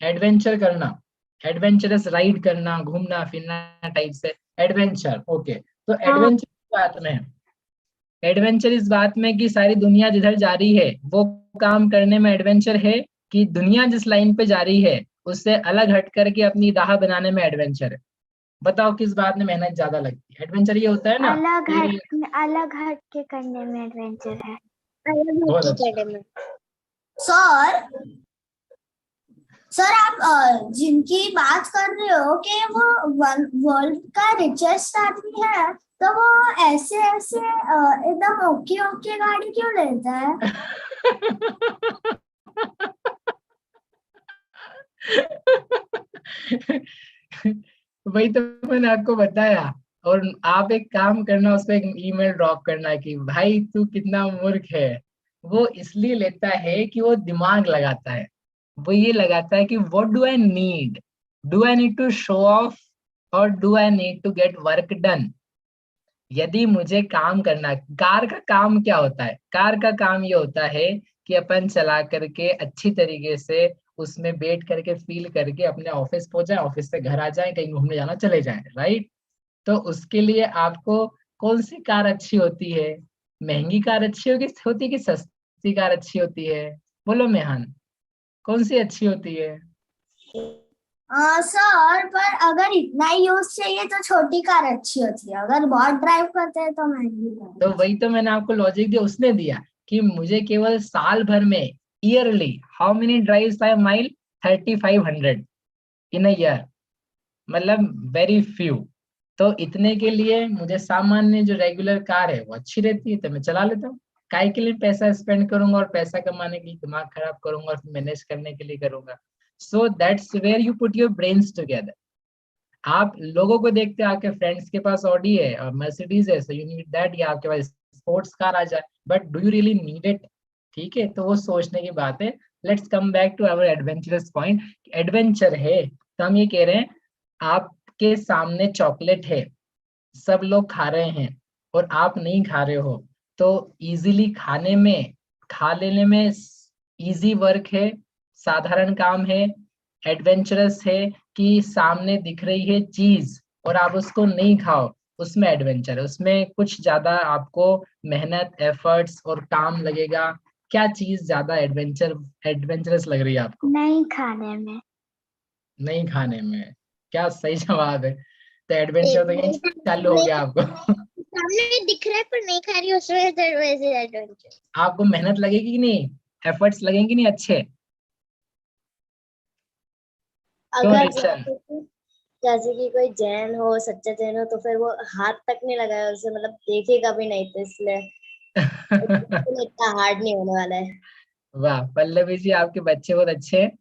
एडवेंचर करना, एडवेंचरस राइड करना, घूमना फिरना टाइप से, एडवेंचर, ओके। तो एडवेंचर इस बात में, एडवेंचर इस बात में कि सारी दुनिया जिधर जा रही है वो काम करने में एडवेंचर है, कि दुनिया जिस लाइन पे जा रही है उससे अलग हट करके अपनी राह बनाने में एडवेंचर है? बताओ किस बात में मेहनत ज्यादा लगती है? एडवेंचर ये होता है ना कि अलग हट के करने में एडवेंचर है। बहुत अच्छा। सर सर आप जिनकी बात कर रहे हो कि वो वर्ल्ड का रिचेस्ट आदमी है, तो वो ऐसे ऐसे एकदम ओके ओके गाड़ी क्यों लेता है? वही तो मैंने आपको बताया। और आप एक काम करना, उसको एक ईमेल ड्रॉप करना कि भाई तू कितना मूर्ख है। वो इसलिए लेता है कि वो दिमाग लगाता है। वो ये लगाता है कि what do I need to show off, और do I need to get work done. यदि मुझे काम करना, कार का काम क्या होता है? कार का काम ये होता है कि अपन चला करके अच्छी तरीके से उसमें बैठ करके फील करके अपने ऑफिस पहुंच जाए, ऑफिस से घर आ जाए, कहीं घूमने जाना चले जाए, राइट? तो उसके लिए आपको कौन सी कार अच्छी होती है? महंगी कार अच्छी होती है कि सस्ती कार अच्छी होती है? बोलो मेहान, कौन सी अच्छी होती है? सर, पर अगर इतना ही यूज चाहिए तो छोटी कार अच्छी होती है, अगर बहुत ड्राइव करते हैं तो महंगी कार। तो वही तो मैंने आपको लॉजिक दिया, उसने दिया कि मुझे केवल साल भर में, yearly, how many drives I mile? 3500 in a year, मतलब वेरी फ्यू। तो इतने के लिए मुझे सामान्य जो रेगुलर कार है वो अच्छी रहती है, तो मैं चला लेता हूँ। काय के लिए पैसा स्पेंड करूंगा और पैसा कमाने के लिए दिमाग खराब करूंगा और मैनेज करने के लिए करूंगा? So that's where you put your brains together. आप लोगों को देखते हैं, आपके फ्रेंड्स के पास ऑडी है और मर्सिडीज है, सो यू नीड दैट, या आपके पास स्पोर्ट्स कार आ जाए, but do you really need it? ठीक है, तो वो सोचने की बात है। Let's come back to our adventurous point. Adventure है तो हम ये कह रहे हैं, आपके सामने चॉकलेट है, सब लोग खा रहे हैं और आप नहीं खा रहे हो, तो इजीली खाने में, खा लेने में इजी वर्क है, साधारण काम है, एडवेंचरस है कि सामने दिख रही है चीज और आप उसको नहीं खाओ, उसमें एडवेंचर है, उसमें कुछ ज्यादा आपको मेहनत, एफर्ट्स और काम लगेगा। क्या चीज ज्यादा एडवेंचरस लग रही है आपको? नहीं खाने में। नहीं खाने में। क्या सही जवाब है। तो एडवेंचर तो यही चालू हो गया आपको। सामने दिख रहा है पर नहीं खा रही, उसमें एडवेंचर। आपको मेहनत लगेगी कि नहीं, एफर्ट्स लगेंगे नहीं अच्छे? क्यों अगर रिशन? जैसे कि कोई जैन हो, सच्चा जैन हो, तो फिर वो हाथ तक नहीं लगाया उसे, मतलब देखेगा भी नहीं, तो इसलिए इतना हार्ड नहीं होने वाला है। वाह पल्लवी जी, आपके बच्चे बहुत अच्छे हैं।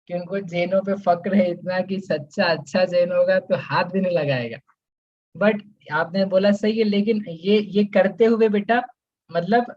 कि उनको जैनों पे फक्र है इतना कि सच्चा अच्छा जैन होगा तो हाथ भी नहीं लगाएगा। बट आपने बोला सही है, लेकिन ये करते हुए बेटा, मतलब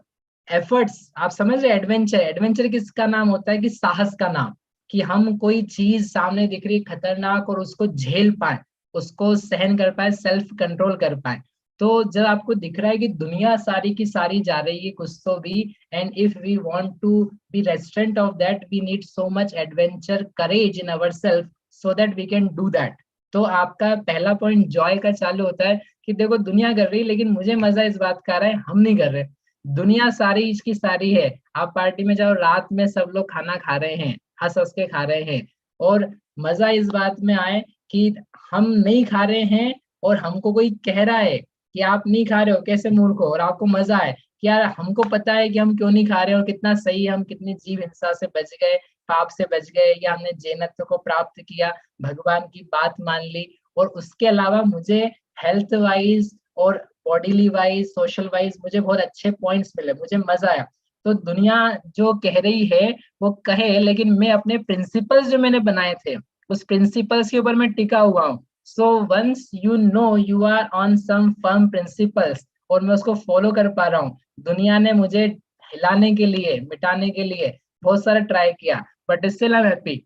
एफर्ट्स, आप समझ रहे? एडवेंचर, एडवेंचर किसका नाम होता है? कि साहस का नाम, कि हम कोई चीज सामने दिख रही है खतरनाक और उसको झेल पाए, उसको सहन कर पाए, सेल्फ कंट्रोल कर पाए। तो जब आपको दिख रहा है कि दुनिया सारी की सारी जा रही है कुछ तो भी, and if we want to be restraint of that, we need so much adventure, courage in our self, so that we can do that. तो आपका पहला पॉइंट जॉय का चालू होता है कि देखो दुनिया कर रही है, लेकिन मुझे मजा इस बात का आ रहा है हम नहीं कर रहे। दुनिया सारी इसकी सारी है, आप पार्टी में जाओ, रात में सब लोग खाना खा रहे हैं, हंस हंस के खा रहे हैं, और मजा इस बात में आए कि हम नहीं खा रहे हैं और हमको कोई कह रहा है कि आप नहीं खा रहे हो, कैसे मूर्ख हो, और आपको मजा आए कि यार हमको पता है कि हम क्यों नहीं खा रहे और कितना सही है, हम कितनी जीव हिंसा से बच गए, पाप से बच गए, या हमने जैनत्व को प्राप्त किया, भगवान की बात मान ली। और उसके अलावा मुझे हेल्थ वाइज और बॉडीली वाइज, सोशल वाइज मुझे बहुत अच्छे पॉइंट्स मिले, मुझे मजा आया। तो दुनिया जो कह रही है वो कहे, लेकिन मैं अपने प्रिंसिपल्स जो मैंने बनाए थे उस प्रिंसिपल्स के ऊपर मैं टिका हुआ हूँ। So once you know you are on some firm principles और मैं उसको फॉलो कर पा रहा हूँ, दुनिया ने मुझे हिलाने के लिए, मिटाने के लिए बहुत सारा ट्राई किया, but still I am happy,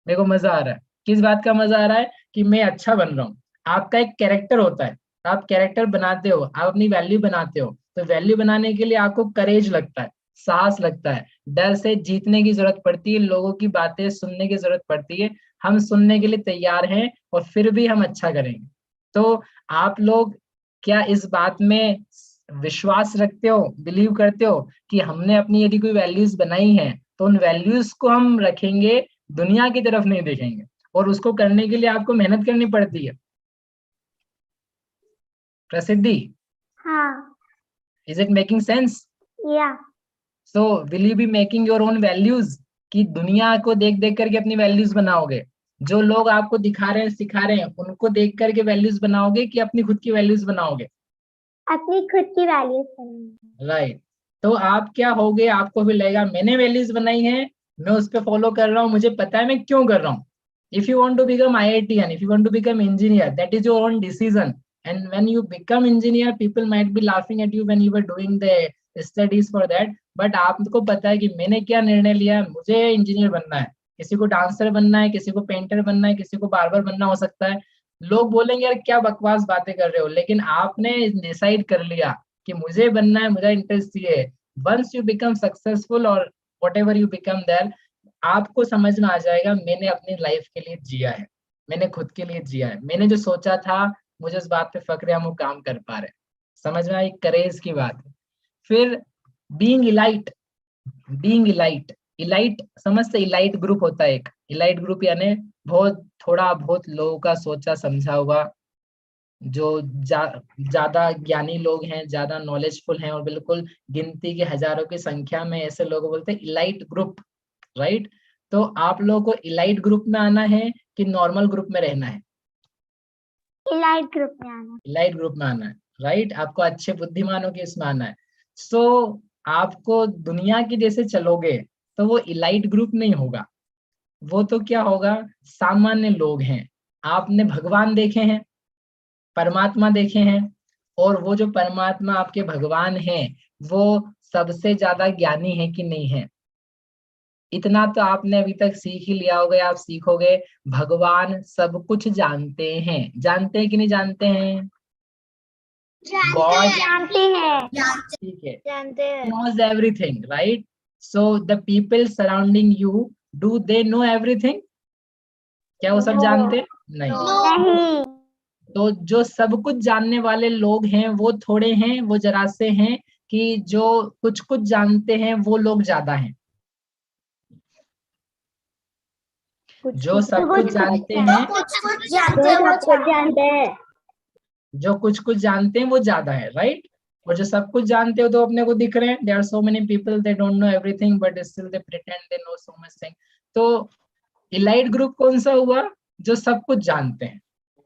मेरे को मजा आ रहा है। किस बात का मजा आ रहा है? कि मैं अच्छा बन रहा हूँ। आपका एक कैरेक्टर होता है, आप कैरेक्टर बनाते हो, आप अपनी वैल्यू बनाते हो, तो वैल्यू बनाने के लिए आपको करेज लगता है, साहस लगता है, डर से जीतने की जरूरत पड़ती है, लोगों की बातें सुनने की जरूरत पड़ती है। हम सुनने के लिए तैयार हैं और फिर भी हम अच्छा करेंगे। तो आप लोग क्या इस बात में विश्वास रखते हो, बिलीव करते हो कि हमने अपनी यदि कोई वैल्यूज बनाई हैं तो उन वैल्यूज को हम रखेंगे, दुनिया की तरफ नहीं देखेंगे, और उसको करने के लिए आपको मेहनत करनी पड़ती है। प्रसिद्धि, हाँ। Is it making sense? या। So will you be making your own values, कि दुनिया को देख देख करके अपनी वैल्यूज बनाओगे? जो लोग आपको दिखा रहे हैं, सिखा रहे हैं, उनको देख करके वैल्यूज बनाओगे कि अपनी खुद की वैल्यूज बनाओगे? अपनी खुद की वैल्यूज। राइट। तो आप क्या होगे, आपको भी लगेगा मैंने वैल्यूज बनाई है, मैं उस पर फॉलो कर रहा हूँ, मुझे पता है मैं क्यों कर रहा हूँ। If you want to become IITian, if you want to become engineer, that is your own decision, and when you become engineer people might be laughing at you when you were doing the studies for that, but आपको पता है कि मैंने क्या निर्णय लिया, मुझे engineer बनना है, किसी को डांसर बनना है, किसी को पेंटर बनना है, किसी को बार्बर बनना हो सकता है। लोग बोलेंगे यार क्या बकवास बातें कर रहे हो, लेकिन आपने डिसाइड कर लिया कि मुझे बनना है, मुझे इंटरेस्ट ये है। वंस यू बिकम सक्सेसफुल और what ever you become their, आपको समझ में आ जाएगा मैंने अपनी लाइफ के लिए जिया है। मैंने खुद के लिए जिया है, मैंने जो सोचा था मुझे उस बात पे फक्र है, हम वो काम कर पा रहे हैं। समझ में आई, करेज की बात है। फिर being elite, being elite, elite समझते, इलाइट ग्रुप होता है एक, इलाइट ग्रुप यानी बहुत थोड़ा बहुत लोगों का सोचा समझा हुआ, जो ज्यादा ज्ञानी लोग हैं, ज्यादा नॉलेजफुल हैं, और बिल्कुल गिनती के हजारों की संख्या में ऐसे लोग बोलते हैं इलाइट ग्रुप, राइट। तो आप लोगों को इलाइट ग्रुप में आना है कि नॉर्मल ग्रुप में रहना है? इलाइट ग्रुप में आना। इलाइट ग्रुप में आना है, राइट। आपको अच्छे बुद्धिमानों के इसमें आना है। सो आपको दुनिया की जैसे चलोगे तो वो इलाइट ग्रुप नहीं होगा, वो तो क्या होगा, सामान्य लोग हैं। आपने भगवान देखे हैं, परमात्मा देखे हैं, और वो जो परमात्मा आपके भगवान हैं वो सबसे ज्यादा ज्ञानी है कि नहीं है? इतना तो आपने अभी तक सीख ही लिया होगा, आप सीखोगे भगवान सब कुछ जानते हैं। जानते हैं कि नहीं जानते हैं? गॉड जानते हैं। ठीक है, जानते हैं। knows everything, right? So the people surrounding you, do they know everything? क्या वो सब No. जानते हैं? नहीं। नहीं। तो जो सब कुछ जानने वाले लोग हैं वो थोड़े हैं, वो जरा से हैं, कि जो कुछ कुछ जानते हैं वो लोग ज्यादा हैं। जो सब कुछ जानते हैं, कुछ जानते हैं वो जानते हैं। जो कुछ कुछ जानते हैं वो ज्यादा है, राइट। और जो सब कुछ जानते हो तो अपने को दिख रहे हैं, there are so many people they don't know everything but still they pretend they know so much thing. तो इलाइट ग्रुप कौन सा हुआ? जो सब कुछ जानते हैं,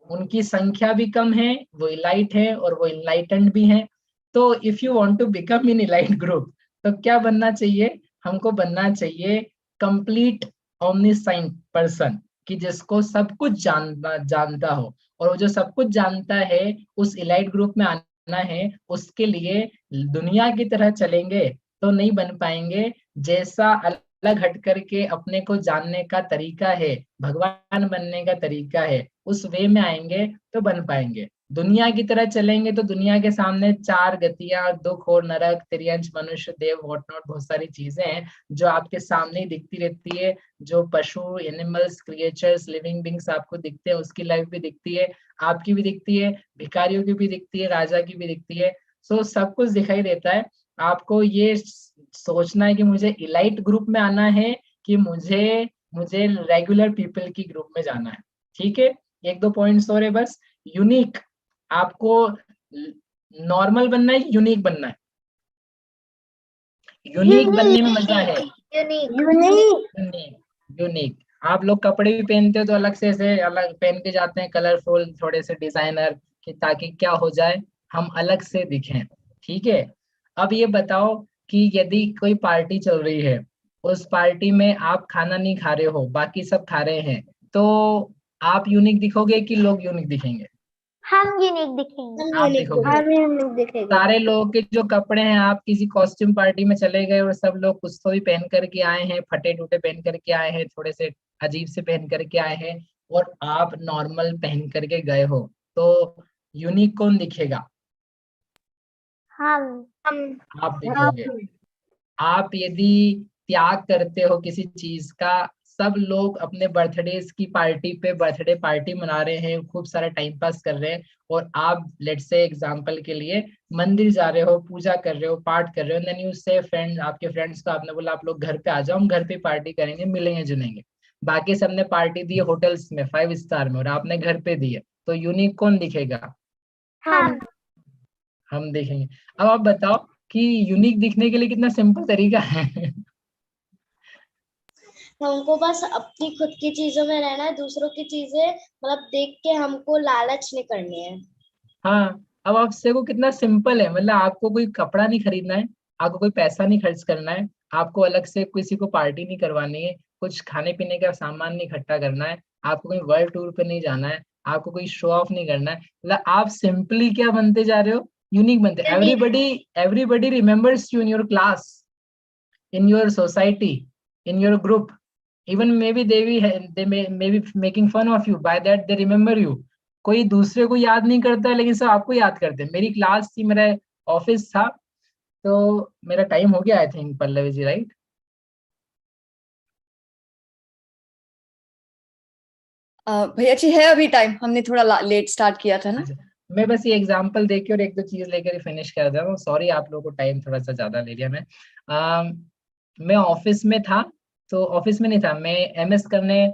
उनकी संख्या भी कम है, वो इलाइट है और वो इनलाइटेंड भी है। तो if you want to become in elite group तो क्या बनना चाहिए? हमको बनना चाहिए कंप्लीट ओमनिसाइंट पर्सन, कि जिसको सब कुछ जानता हो, और वो जो सब कुछ जानता है उस इलाइट ग्रुप में आना है। उसके लिए दुनिया की तरह चलेंगे तो नहीं बन पाएंगे, जैसा अलग हट करके अपने को जानने का तरीका है, भगवान बनने का तरीका है, उस वे में आएंगे तो बन पाएंगे। दुनिया की तरह चलेंगे तो दुनिया के सामने चार गतियां, दुख और नरक, तिर्यंच, मनुष्य, देव, व्हाट नॉट, बहुत सारी चीजें हैं जो आपके सामने ही दिखती रहती है। जो पशु, एनिमल्स, क्रिएचर्स, लिविंग बींग्स आपको दिखते हैं, उसकी लाइफ भी दिखती है, आपकी भी दिखती है, भिखारियों की भी दिखती है, राजा की भी दिखती है। सो सब कुछ दिखाई देता है। आपको ये सोचना है कि मुझे इलाइट ग्रुप में आना है कि मुझे मुझे रेगुलर पीपल की ग्रुप में जाना है। ठीक है, एक दो पॉइंट्स और है बस। यूनिक, आपको नॉर्मल बनना है, यूनिक बनना है? यूनिक बनने में मजा है। यूनिक। आप लोग कपड़े भी पहनते हो तो अलग से ऐसे अलग पहन के जाते हैं, कलरफुल, थोड़े से डिजाइनर, कि ताकि क्या हो जाए, हम अलग से दिखें। ठीक है, अब ये बताओ कि यदि कोई पार्टी चल रही है, उस पार्टी में आप खाना नहीं खा रहे हो, बाकी सब खा रहे हैं, तो आप यूनिक दिखोगे कि लोग यूनिक दिखेंगे? हम यूनिक दिखेंगे। आप दिखोगे। सारे लोगों के जो कपड़े हैं, आप किसी कॉस्ट्यूम पार्टी में चले गए और सब लोग कुछ तो भी पहन करके आए हैं, फटे टूटे पहन करके आए हैं, थोड़े से अजीब से पहन करके आए हैं, और आप नॉर्मल पहन करके गए हो, तो यूनिक कौन दिखेगा? हम आप दिखोगे। आप यदि त्याग करते हो किसी चीज का, सब लोग अपने बर्थडे की पार्टी पे बर्थडे पार्टी मना रहे हैं, खूब सारा टाइम पास कर रहे हैं, और आप लेट्स से एग्जांपल के लिए मंदिर जा रहे हो, पूजा कर रहे हो, पाठ कर रहे हो, देन यू से फ्रेंड, आपके फ्रेंड्स को आपने बोला आप लोग घर पे आ जाओ, हम घर पे पार्टी करेंगे, मिलेंगे जुलेंगे। बाकी सबने पार्टी दी होटल्स में 5 स्टार में, और आपने घर पे दी है, तो यूनिक कौन दिखेगा? हम देखेंगे। अब आप बताओ कि यूनिक दिखने के लिए कितना सिंपल तरीका है। हमको बस अपनी खुद की चीजों में रहना है, दूसरों की चीजें मतलब देख के हमको लालच नहीं करनी है। हाँ, अब आपसे को कितना सिंपल है, मतलब आपको कोई कपड़ा नहीं खरीदना है, आपको कोई पैसा नहीं खर्च करना है, आपको अलग से किसी को पार्टी नहीं करवानी है, कुछ खाने पीने का सामान नहीं इकट्ठा करना है, आपको कोई वर्ल्ड टूर पे नहीं जाना है, आपको कोई शो ऑफ नहीं करना है, मतलब आप सिंपली क्या बनते जा रहे हो? यूनिक बनते। Everybody remembers you in your class, in your society, in your group, even maybe they may be making fun of you, by that they remember you। कोई दूसरे को याद नहीं करता है, लेकिन सब आपको याद करते हैं। मेरी क्लास थी, मेरा ऑफिस था, तो मेरा टाइम हो गया I think, Pallavi ji, right? भैया जी है अभी टाइम, हमने थोड़ा लेट स्टार्ट किया था ना। अच्छा, मैं बस ये एग्जांपल देके और एक दो चीज लेकर फिनिश कर दे रहा हूँ। सॉरी आप लोगों को टाइम थोड़ा सा ज्यादा ले लिया मैं ऑफिस में था, तो ऑफिस में नहीं था, मैं एमएस करने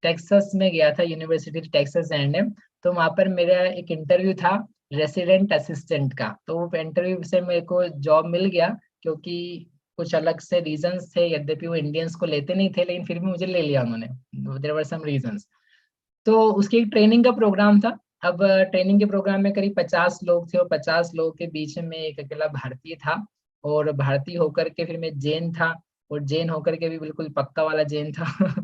टेक्सास में गया था, यूनिवर्सिटी टेक्सास A&M। तो वहाँ पर मेरा एक इंटरव्यू था रेसिडेंट असिस्टेंट का। तो वो इंटरव्यू से मेरे को जॉब मिल गया, क्योंकि कुछ अलग से रीजंस थे। यद्यपि वो इंडियंस को लेते नहीं थे, लेकिन फिर भी मुझे ले लिया उन्होंने, देयर वर सम रीजंस। तो उसकी एक ट्रेनिंग का प्रोग्राम था। अब ट्रेनिंग के प्रोग्राम में करीब 50 लोग थे, और 50 लोगों के बीच में एक अकेला भारतीय था। और भारतीय होकर के फिर मैं जैन था, और जैन होकर के भी बिल्कुल पक्का वाला जैन था।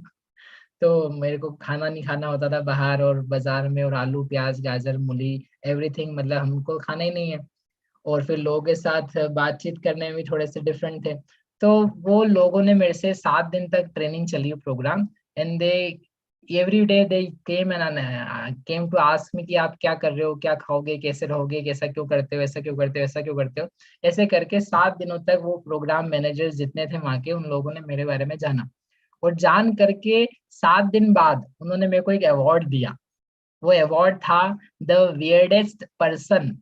तो मेरे को खाना नहीं खाना होता था बाहर और बाजार में, और आलू प्याज गाजर मूली एवरीथिंग मतलब हमको खाना ही नहीं है। और फिर लोगों के साथ बातचीत करने में भी थोड़े से डिफरेंट थे। तो वो लोगों ने मेरे से 7 दिन तक ट्रेनिंग चली program, and they every day they came to ask me कि आप क्या कर रहे हो, क्या खाओगे, कैसे रहोगे, कैसा क्यों करते हो, ऐसा क्यों करते हो, ऐसा क्यों करते हो। ऐसे करके 7 दिनों तक वो प्रोग्राम मैनेजर्स जितने थे वहाँ के, उन लोगों ने मेरे बारे में जाना। और जान करके 7 दिन बाद उन्होंने मेरे को एक अवार्ड दिया। वो अवार्ड था द वियर्डेस्ट पर्सन,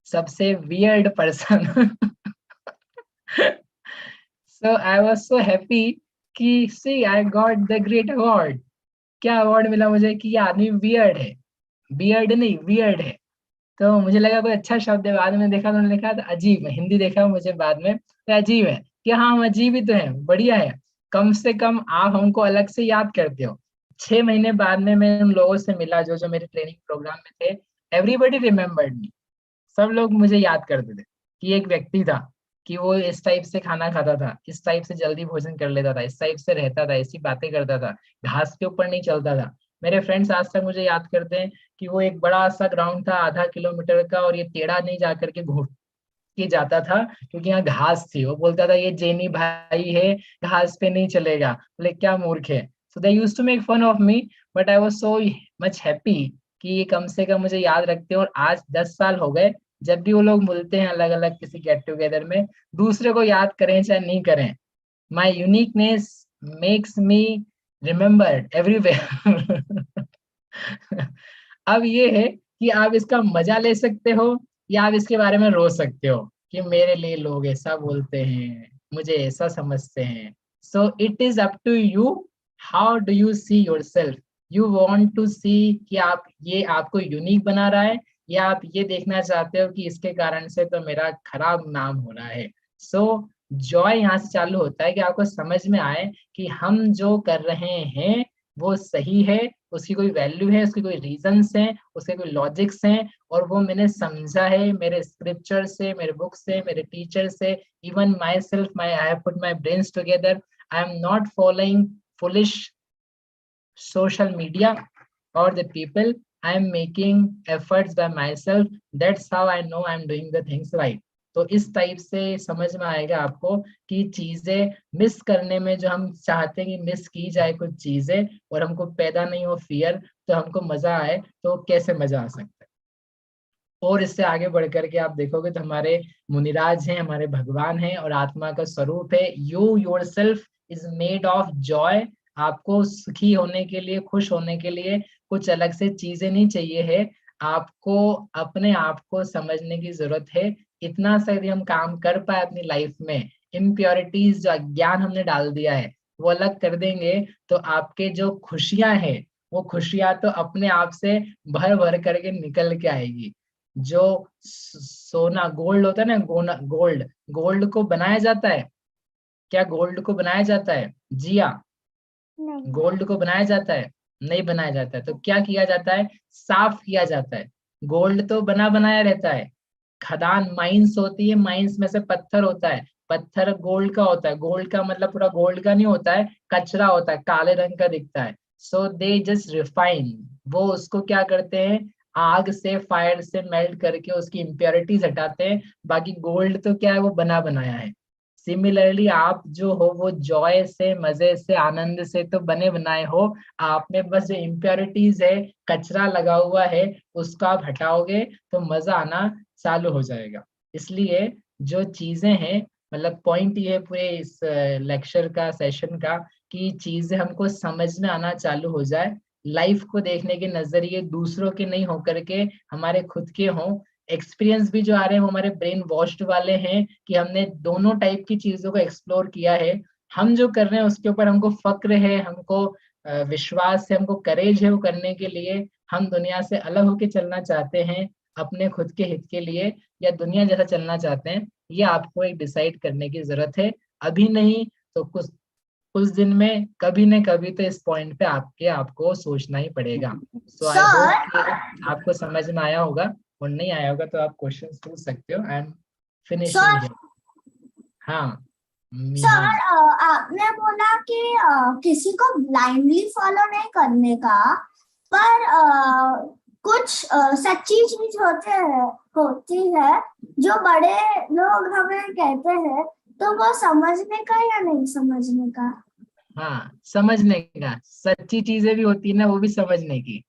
सबसे weird person. So I was so happy कि see I got the great award. क्या अवार्ड मिला मुझे कि ये आदमी वियर्ड है, बियर्ड नहीं वियर्ड है। तो मुझे लगा कोई अच्छा शब्द है, बाद में देखा तो उन्होंने लिखा था अजीब, हिंदी देखा मुझे बाद में तो अजीब है कि हाँ हम अजीब ही तो है, बढ़िया है, कम से कम आप हमको अलग से याद करते हो। 6 महीने बाद में मैं उन लोगों से मिला जो जो मेरे ट्रेनिंग प्रोग्राम में थे। एवरीबडी रिमेम्बर्ड मी, सब लोग मुझे याद करते थे कि एक व्यक्ति था, कि वो इस टाइप से खाना खाता था, इस टाइप से जल्दी भोजन कर लेता था, इस टाइप से रहता था, ऐसी बातें करता था, घास के ऊपर नहीं चलता था। मेरे फ्रेंड्स आज तक मुझे याद करते हैं कि वो एक बड़ा सा ग्राउंड था आधा किलोमीटर का, और ये टेढ़ा नहीं जा करके घूम के जाता था, क्योंकि यहाँ घास थी। वो बोलता था ये जेनी भाई है, घास पे नहीं चलेगा। बोले क्या मूर्ख है। So they used to make fun of me, but I was so much happy कि ये कम से कम मुझे याद रखते हैं। और आज 10 साल हो गए, जब भी वो लोग मिलते हैं अलग अलग किसी गेट टुगेदर में, दूसरे को याद करें चाहे नहीं करें, my uniqueness makes me remembered everywhere. अब ये है कि आप इसका मजा ले सकते हो, या आप इसके बारे में रो सकते हो कि मेरे लिए लोग ऐसा बोलते हैं, मुझे ऐसा समझते हैं। So it is up to you, how do you see yourself. You want to see कि आप ये आपको यूनिक बना रहा है, या आप ये देखना चाहते हो कि इसके कारण से तो मेरा खराब नाम हो रहा है। सो जॉय यहाँ से चालू होता है कि आपको समझ में आए कि हम जो कर रहे हैं वो सही है, उसकी कोई वैल्यू है, उसके कोई रीजंस हैं, उसके कोई लॉजिक्स हैं, और वो मैंने समझा है मेरे स्क्रिप्चर से, मेरे बुक से, मेरे टीचर से, even my self, I have put my brains together. I am not following foolish social media or the people. I am making efforts by myself. That's how I know I'm doing the things right. तो इस type से समझ में आएगा आपको कि चीजें miss करने में, जो हम चाहते हैं कि मिस की जाए कुछ चीजें, और हमको पैदा नहीं हो फियर, तो हमको मजा आए, तो कैसे मजा आ सकता है। और इससे आगे बढ़ करके आप देखोगे तो हमारे मुनिराज हैं, हमारे भगवान हैं, और आत्मा का स्वरूप है। You yourself is made of Joy. आपको सुखी होने के लिए, खुश होने के लिए कुछ अलग से चीजें नहीं चाहिए है, आपको अपने आप को समझने की जरूरत है। इतना सा यदि हम काम कर पाए अपनी लाइफ में, इम्प्योरिटीज जो अज्ञान हमने डाल दिया है वो अलग कर देंगे, तो आपके जो खुशियां हैं वो खुशियां तो अपने आप से भर भर करके निकल के आएगी। जो सोना गोल्ड होता है ना, गोल्ड गोल्ड को बनाया जाता है क्या? गोल्ड को बनाया जाता है जिया? नहीं। गोल्ड को बनाया जाता है? नहीं बनाया जाता है। तो क्या किया जाता है? साफ किया जाता है। गोल्ड तो बना बनाया रहता है। खदान माइंस होती है, माइंस में से पत्थर होता है, पत्थर गोल्ड का होता है। गोल्ड का मतलब पूरा गोल्ड का नहीं होता है, कचरा होता है, काले रंग का दिखता है। सो दे जस्ट रिफाइन, वो उसको क्या करते हैं, आग से, फायर से मेल्ट करके उसकी इम्प्योरिटीज हटाते हैं। बाकी गोल्ड तो क्या है, वो बना बनाया है। सिमिलरली आप जो हो वो जॉय से, मजे से, आनंद से तो बने बनाए हो। आप में बस जो इम्प्योरिटीज है, कचरा लगा हुआ है, उसको आप हटाओगे तो मजा आना चालू हो जाएगा। इसलिए जो चीजें हैं मतलब पॉइंट ये है पूरे इस लेक्चर का, सेशन का, कि चीजें हमको समझ में आना चालू हो जाए, लाइफ को देखने के नजरिए दूसरों के नहीं होकर के हमारे खुद के हों। एक्सपीरियंस भी जो आ रहे हैं वो हमारे ब्रेन वॉश्ड वाले हैं कि हमने दोनों टाइप की चीजों को एक्सप्लोर किया है। हम जो कर रहे हैं उसके ऊपर हमको फक्र है, हमको विश्वास है, हमको करेज है वो करने के लिए। हम दुनिया से अलग होके चलना चाहते हैं अपने खुद के हित के लिए, या दुनिया जैसा चलना चाहते हैं, ये आपको एक डिसाइड करने की जरूरत है। अभी नहीं तो कुछ दिन में, कभी न कभी तो इस पॉइंट पे आपको सोचना ही पड़ेगा। सो आई होप कि आपको समझ में आया होगा, और नहीं आया होगा तो आप क्वेश्चंस पूछ सकते हो। I am finishing here. हाँ सर, आपने बोला कि किसी को ब्लाइंडली फॉलो नहीं करने का, पर कुछ सच्ची चीज होती है जो बड़े लोग हमें कहते हैं, तो वो समझने का या नहीं समझने का? हाँ, समझने का। सच्ची चीजें भी होती है ना, वो भी समझने की,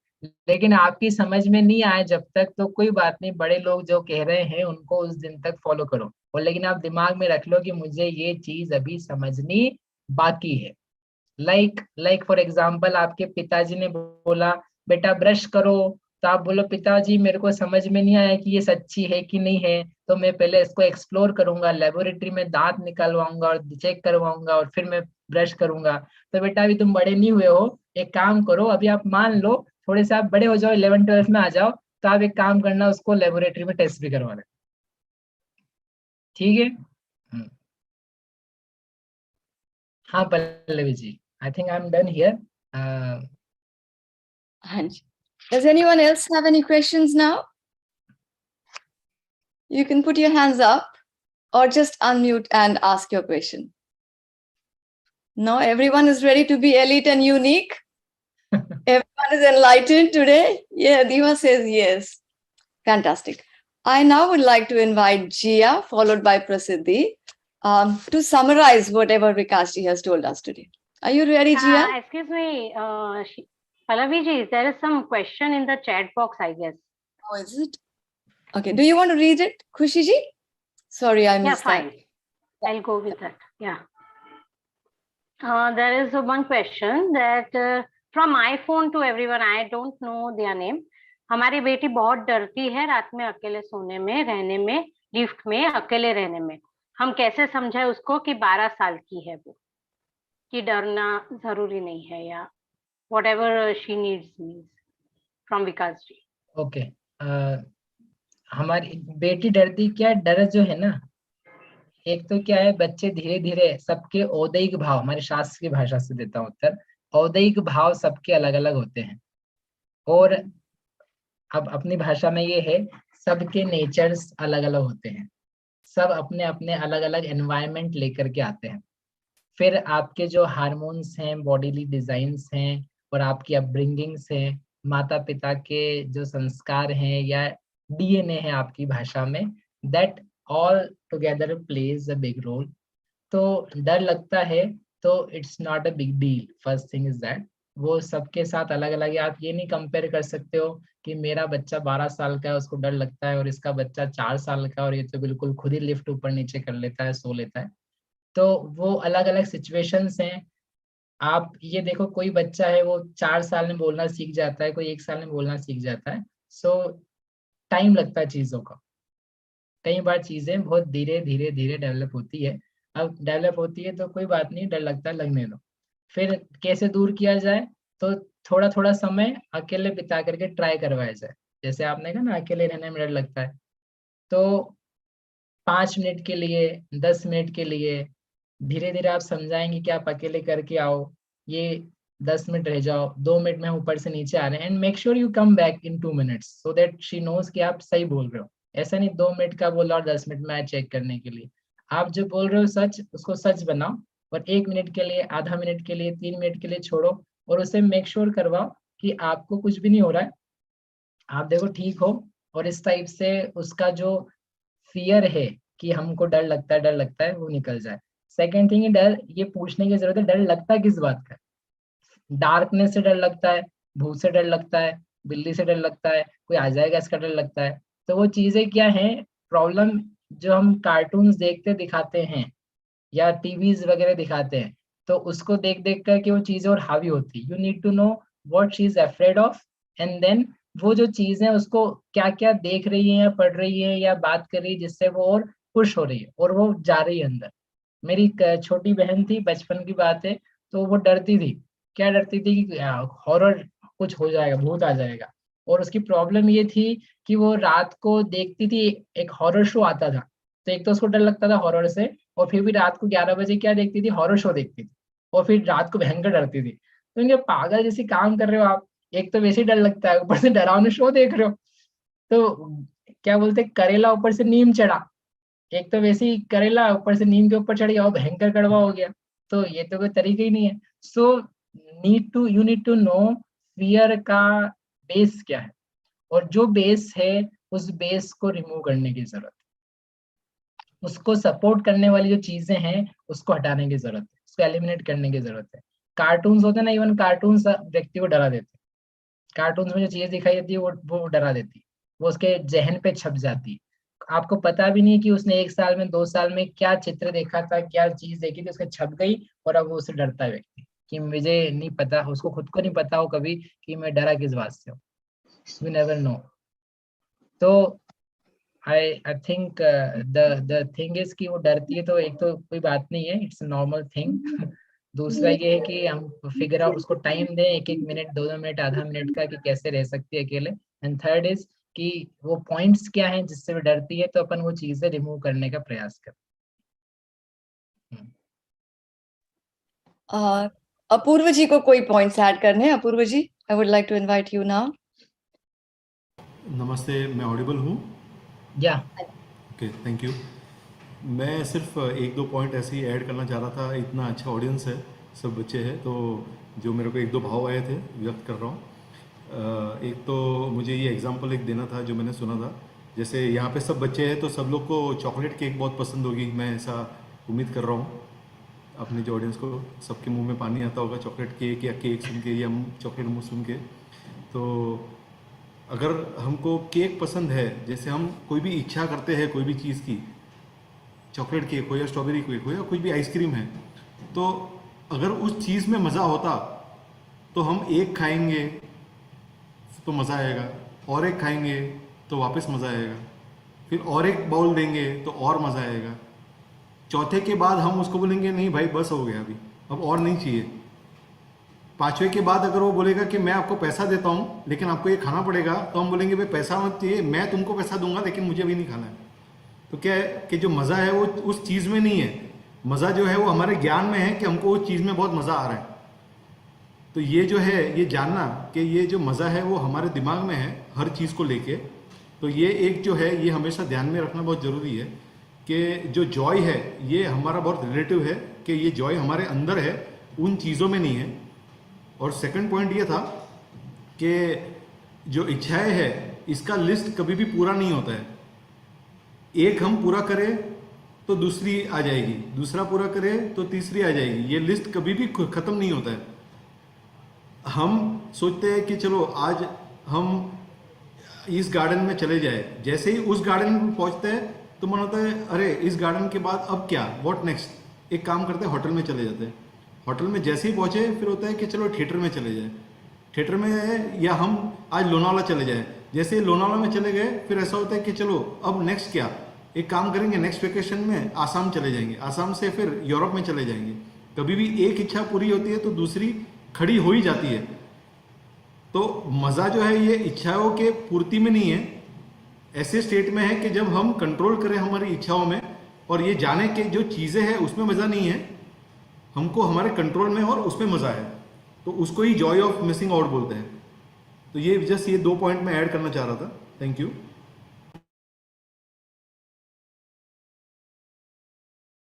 लेकिन आपकी समझ में नहीं आए जब तक तो कोई बात नहीं, बड़े लोग जो कह रहे हैं उनको उस दिन तक फॉलो करो। और लेकिन आप दिमाग में रख लो कि मुझे ये चीज अभी समझनी बाकी है। लाइक फॉर एग्जाम्पल, आपके पिताजी ने बोला बेटा ब्रश करो, तो आप बोलो पिताजी मेरे को समझ में नहीं आया कि ये सच्ची है कि नहीं है, तो मैं पहले इसको एक्सप्लोर करूंगा, लेबोरेटरी में दांत निकलवाऊंगा और चेक करवाऊंगा और फिर मैं ब्रश करूंगा। तो बेटा अभी तुम बड़े नहीं हुए हो, एक काम करो, अभी आप मान लो थोड़े से आप बड़े हो जाओ, 11th-12th में आ जाओ, तो आप एक काम करना, उसको लेबोरेटरी में टेस्ट भी करवा लेना। ठीक है? हाँ Pallavi ji, I think I am done here. Hanji. Does anyone else have any questions now? You can put your hands up or just unmute and ask your question. No, everyone is ready to be elite and unique. Everyone is enlightened today. Yeah, Diva says yes. Fantastic. I now would like to invite Jia, followed by Prasiddhi, to summarize whatever Vikas ji has told us today. Are you ready, Jia? Excuse me, Pallavi ji, there is some question in the chat box, I guess. Oh, is it? Okay, do you want to read it, Khushi ji? Sorry, I missed fine. that. I'll go with that. Yeah. There is one question that from my phone to everyone, I don't know their name. हमारी बेटी बहुत डरती है रात में अकेले सोने में, रहने में, लिफ्ट में अकेले रहने में। हम कैसे समझाए उसको कि 12 साल की है वो, कि डरना जरूरी नहीं है, या whatever she needs means from Vikas ji. Okay, हमारी बेटी डरती क्या, डर जो है ना, एक तो क्या है, बच्चे धीरे धीरे सबके औदैहिक भाव, हमारे शास्त्र की भाषा से देता हूँ उत्तर, औदैहिक भाव सबके अलग अलग होते हैं। और अब अपनी भाषा में ये है, सबके नेचर्स अलग अलग होते हैं, सब अपने अपने अलग अलग एनवायरनमेंट लेकर के आते हैं। फिर आपके जो हार्मोन्स हैं, बॉडीली डिजाइन्स हैं, और आपकी अपब्रिंगिंग्स हैं, माता पिता के जो संस्कार हैं या डीएनए है आपकी भाषा में, that all together plays a big role. तो डर लगता है तो it's not a big deal. First thing is that वो सबके साथ अलग अलग है। आप ये नहीं कंपेयर कर सकते हो कि मेरा बच्चा 12 साल का है उसको डर लगता है और इसका बच्चा 4 साल का और ये तो बिल्कुल खुद ही लिफ्ट ऊपर नीचे कर लेता है, सो लेता है। तो वो अलग अलग सिचुएशंस हैं। आप ये देखो, कोई बच्चा है वो 4 साल में बोलना सीख जाता है, कोई 1 साल में बोलना सीख जाता है। सो टाइम लगता है चीज़ों का। कई बार चीज़ें बहुत धीरे धीरे धीरे डेवलप होती है। अब डेवलप होती है तो कोई बात नहीं, डर लगता है, लगने दो। फिर कैसे दूर किया जाए, तो थोड़ा थोड़ा समय अकेले बिता करके ट्राई करवाया जाए। जैसे आपने कहा ना अकेले रहने में डर लगता है, तो 5 मिनट के लिए, 10 मिनट के लिए धीरे धीरे आप समझाएंगे कि आप अकेले करके आओ, ये 10 मिनट रह जाओ, 2 मिनट में ऊपर से नीचे आ रहे हैं, and make sure you come back in 2 minutes so that she knows कि आप सही बोल रहे हो। ऐसा नहीं 2 मिनट का बोला और 10 मिनट में आया चेक करने के लिए। आप जो बोल रहे हो सच, उसको सच बनाओ, और 1 मिनट के लिए, आधा मिनट के लिए, 3 मिनट के लिए छोड़ो, और उसे मेक श्योर करवाओ कि आपको कुछ भी नहीं हो रहा है, आप देखो ठीक हो। और इस टाइप से उसका जो फियर है कि हमको डर लगता है, वो निकल जाए। सेकेंड थिंग, डर ये पूछने की जरूरत है, डर लगता किस बात का? डार्कनेस से डर लगता है, भूत से डर लगता है, बिल्ली से डर लगता है, कोई आ जाएगा इसका डर लगता है। तो वो चीजें क्या है, प्रॉब्लम जो हम कार्टून्स देखते दिखाते हैं या टीवीज वगैरह दिखाते हैं, तो उसको देख देख कर के वो चीजें और हावी होती है। You need to know what she is afraid of, and then वो जो चीजें उसको क्या क्या देख रही है या पढ़ रही है या बात कर रही है जिससे वो और खुश हो रही है और वो जा रही है अंदर। मेरी एक छोटी बहन थी, बचपन की बात है, तो वो डरती थी। क्या डरती थी कि हॉरर कुछ हो जाएगा, भूत आ जाएगा। और उसकी प्रॉब्लम ये थी कि वो रात को देखती थी, एक हॉरर शो आता था, तो एक तो उसको डर लगता था हॉरर से, और फिर भी रात को 11 बजे क्या देखती थी, हॉरर शो देखती थी, और फिर रात को भयंकर डरती थी। तो इनके पागल जैसे काम कर रहे हो आप, एक तो वैसे ही डर लगता है, ऊपर से डरावने शो देख रहे हो। तो क्या बोलते हैं, करेला ऊपर से नीम चढ़ा। एक तो वैसे ही करेला ऊपर से नीम के ऊपर चढ़ गया और भयंकर कड़वा हो गया। तो ये तो कोई तरीका ही नहीं है। So you need to know fear का बेस क्या है, और जो बेस है उस बेस को रिमूव करने की जरूरत है। उसको सपोर्ट करने वाली जो चीजें हैं उसको हटाने की जरूरत है, उसको एलिमिनेट करने की जरूरत है। कार्टून्स होते हैं ना, इवन कार्टून्स व्यक्ति को डरा देते हैं। कार्टून्स में जो चीज दिखाई देती है वो डरा देती है, वो उसके जहन पे छप जाती है। आपको पता भी नहीं कि उसने 1 साल में 2 साल में क्या चित्र देखा था, क्या चीज देखी थी, उसके छप गई, और अब वो उससे डरता है व्यक्ति कि मुझे नहीं पता, उसको खुद को नहीं पता हो कभी कि मैं डरा किस बात से हूँ। We never know. तो I think the thing is कि वो डरती है, तो एक तो कोई बात नहीं है, इट्स नॉर्मल थिंग। दूसरा ये है कि हम फिगर आउट, उसको टाइम दें, 1-1 मिनट, 2-2 मिनट, आधा मिनट का, कि कैसे रह सकती है अकेले। एंड थर्ड इज कि वो पॉइंट्स क्या हैं जिससे वो डरती है, तो अपन वो चीजें रिमूव करने का प्रयास करें। अपूर्व जी को कोई पॉइंट्स ऐड करने हैं? Apoorv ji, I would like to invite you now. नमस्ते, मैं ऑडिबल हूँ? या ओके, थैंक यू। मैं सिर्फ 1-2 पॉइंट ऐसे ही ऐड करना चाह रहा था। इतना अच्छा ऑडियंस है, सब बच्चे हैं, तो जो मेरे को 1-2 भाव आए थे व्यक्त कर रहा हूँ। एक तो मुझे ये एग्जांपल एक देना था जो मैंने सुना था। जैसे यहाँ पे सब बच्चे हैं तो सब लोग को चॉकलेट केक बहुत पसंद होगी, मैं ऐसा उम्मीद कर रहा हूँ। अपने जो ऑडियंस को सबके मुंह में पानी आता होगा चॉकलेट केक या केक सुन के या चॉकलेट मुँह सुन के। तो अगर हमको केक पसंद है, जैसे हम कोई भी इच्छा करते हैं कोई भी चीज़ की, चॉकलेट केक हो या स्ट्रॉबेरी केक हो या कोई भी आइसक्रीम है, तो अगर उस चीज़ में मज़ा होता तो हम एक खाएंगे तो मज़ा आएगा, और एक खाएंगे तो वापस मज़ा आएगा, फिर और एक बाउल देंगे तो और मज़ा आएगा। चौथे के बाद हम उसको बोलेंगे नहीं भाई बस हो गया, अभी अब और नहीं चाहिए। 5वें के बाद अगर वो बोलेगा कि मैं आपको पैसा देता हूँ लेकिन आपको ये खाना पड़ेगा, तो हम बोलेंगे भाई पैसा मत चाहिए, मैं तुमको पैसा दूंगा लेकिन मुझे भी नहीं खाना है। तो क्या है कि जो मज़ा है वो उस चीज़ में नहीं है, मज़ा जो है वो हमारे ज्ञान में है कि हमको उस चीज़ में बहुत मज़ा आ रहा है। तो ये जो है ये जानना कि ये जो मज़ा है वो हमारे दिमाग में है हर चीज़ को लेके, तो ये एक जो है ये हमेशा ध्यान में रखना बहुत ज़रूरी है कि जो जॉय है ये हमारा बहुत रिलेटिव है, कि ये जॉय हमारे अंदर है, उन चीज़ों में नहीं है। और सेकंड पॉइंट ये था कि जो इच्छाएं है इसका लिस्ट कभी भी पूरा नहीं होता है। एक हम पूरा करें तो दूसरी आ जाएगी, दूसरा पूरा करें तो तीसरी आ जाएगी, ये लिस्ट कभी भी ख़त्म नहीं होता है। हम सोचते हैं कि चलो आज हम इस गार्डन में चले जाए, जैसे ही उस गार्डन में पहुंचते हैं तो मन होता है अरे इस गार्डन के बाद अब क्या, व्हाट नेक्स्ट। एक काम करते हैं होटल में चले जाते हैं, होटल में जैसे ही पहुंचे फिर होता है कि चलो थिएटर में चले जाए, थिएटर में, या हम आज लोनावाला चले जाए, जैसे ही लोनावाला में चले गए फिर ऐसा होता है कि चलो अब नेक्स्ट क्या, एक काम करेंगे नेक्स्ट वेकेशन में आसाम चले जाएंगे, आसाम से फिर यूरोप में चले जाएंगे। कभी भी एक इच्छा पूरी होती है तो दूसरी खड़ी हो ही जाती है। तो मज़ा जो है ये इच्छाओं के पूर्ति में नहीं है, ऐसे स्टेट में है कि जब हम कंट्रोल करें हमारी इच्छाओं में, और ये जाने के जो चीज़ें हैं उसमें मज़ा नहीं है, हमको हमारे कंट्रोल में और उसमें मज़ा है, तो उसको ही जॉय ऑफ मिसिंग आउट बोलते हैं। तो ये जस्ट ये 2 पॉइंट मैं ऐड करना चाह रहा था। Thank you.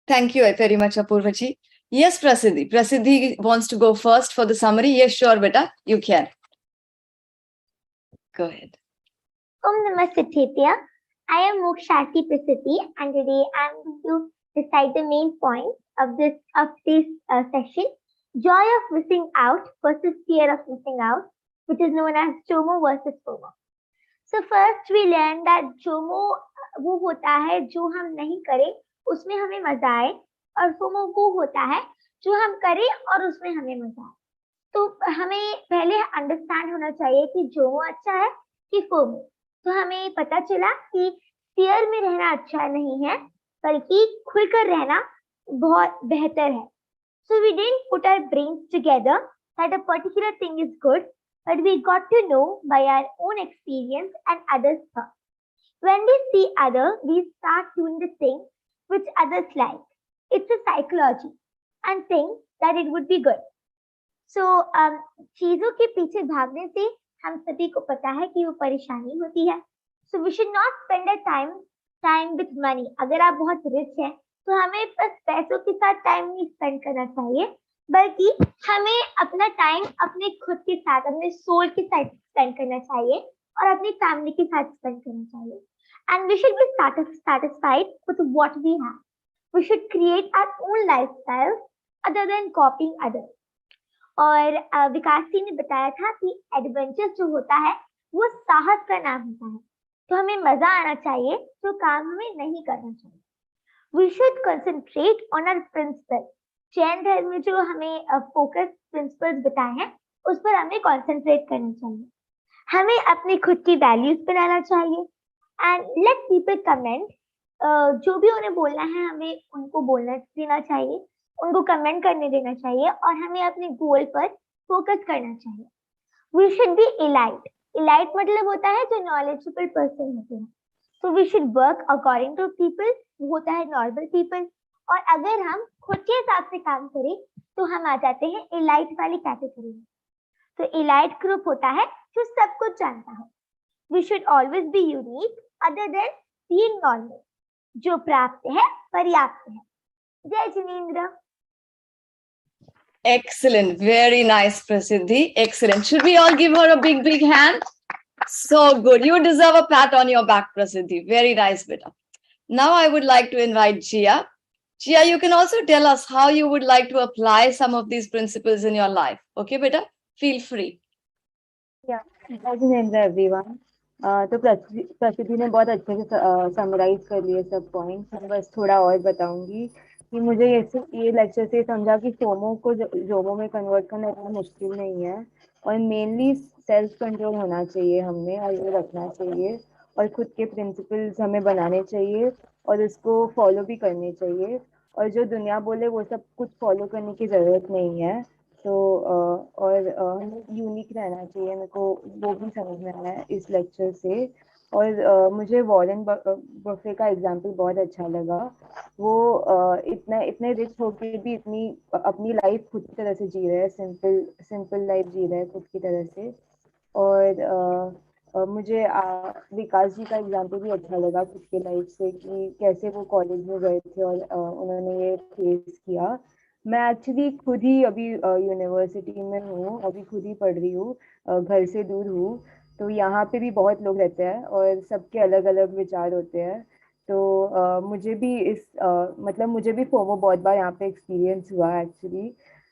Thank you very much, Apurva ji. Yes, Prasiddhi. Prasiddhi wants to go first for the summary. Yes, sure, beta. You can. Go ahead. Om Namaste Thetya. I am Mokshati Prasiddhi, and today I am going to recite the main points of this session: joy of missing out versus fear of missing out, which is known as FOMO versus FOMO. So first we learn that Jomo वो होता है जो हम नहीं करें उसमें हमें मजा आए, और फोमो वो होता है जो हम करें और उसमें हमें मजा आए। तो हमें पहले अंडरस्टैंड होना चाहिए कि जोमो अच्छा है कि फोमो। तो हमें पता चला कि फियर में रहना अच्छा नहीं है, बल्कि खुलकर रहना बहुत बेहतर है। So we didn't put our brains together that a particular thing is good, but we got to know by our own experience and others' thoughts. When we see others, we start doing the things which others like. It's a psychology and think that it would be good. So चीजों के पीछे भागने से हम सभी को पता है कि वो परेशानी होती है। So we should not spend our time with money. अगर आप बहुत रिच हैं तो हमें बस पैसों के साथ टाइम नहीं स्पेंड करना चाहिए, बल्कि हमें अपना टाइम अपने खुद के साथ, अपने सोल के साथ स्पेंड करना चाहिए और अपनी फैमिली के साथ स्पेंड करना चाहिए। And we should be satisfied with what we have. We should create our own lifestyle other than copying others. और विकास जी ने बताया था कि एडवेंचर जो होता है वो साहस का नाम होता है। तो हमें मजा आना चाहिए, जो काम हमें नहीं करना चाहिए। We should concentrate on our principles. Jain धर्म में जो हमें फोकस प्रिंसिपल्स बताए हैं उस पर हमें कंसंट्रेट करना चाहिए। हमें अपनी खुद की वैल्यूज बनाना चाहिए एंड लेट पीपल कमेंट। जो भी उन्हें बोलना है हमें उनको बोलना देना चाहिए, उनको कमेंट करने देना चाहिए और हमें अपने गोल पर फोकस करना चाहिए। We should be elite. Elite मतलब होता है जो knowledgeable person होते हैं। So we should work according to people, वो होता है normal people। और अगर हम खुद के हिसाब से काम करें तो हम आ जाते हैं elite वाली कैटेगरी में। तो elite ग्रुप होता है जो सब कुछ जानता है। We should always be unique other than being normal. जो प्राप्त है पर्याप्त है। जय Jinendra. Excellent. Very nice, Prasiddhi. Excellent. Should we all give her a big, big hand? So good. You deserve a pat on your back, Prasiddhi. Very nice, beta. Now I would like to invite Jia. Jia, you can also tell us how you would like to apply some of these principles in your life. Okay, beta? Feel free. जय Jinendra everyone. तो प्रसिद्धि ने बहुत अच्छे से summarise कर लिए सब पॉइंट्स। मैं बस थोड़ा और बताऊंगी कि मुझे ये लेक्चर से समझा कि फोमो को जोमो में कन्वर्ट करना इतना मुश्किल नहीं है, और मेनली सेल्फ कंट्रोल होना चाहिए हमें, और ये रखना चाहिए, और खुद के प्रिंसिपल्स हमें बनाने चाहिए और उसको फॉलो भी करने चाहिए, और जो दुनिया बोले वो सब कुछ फॉलो करने की ज़रूरत नहीं है। तो और यूनिक रहना चाहिए, मेरे को वो भी समझ में आया इस लेक्चर से। और मुझे वॉरेन बफे का एग्जाम्पल बहुत अच्छा लगा। वो इतने रिच होके भी इतनी अपनी लाइफ खुद की तरह से जी रहे हैं, सिंपल लाइफ जी रहे हैं खुद की तरह से। और मुझे विकास जी का एग्जाम्पल भी अच्छा लगा खुद के लाइफ से, कि कैसे वो कॉलेज में गए थे और उन्होंने ये फेस किया। मैं एक्चुअली खुद ही अभी यूनिवर्सिटी में हूँ, अभी खुद ही पढ़ रही हूँ, घर से दूर हूँ। तो यहाँ पे भी बहुत लोग रहते हैं और सबके अलग अलग विचार होते हैं। तो मुझे भी फोमो बहुत बार यहाँ पे एक्सपीरियंस हुआ एक्चुअली,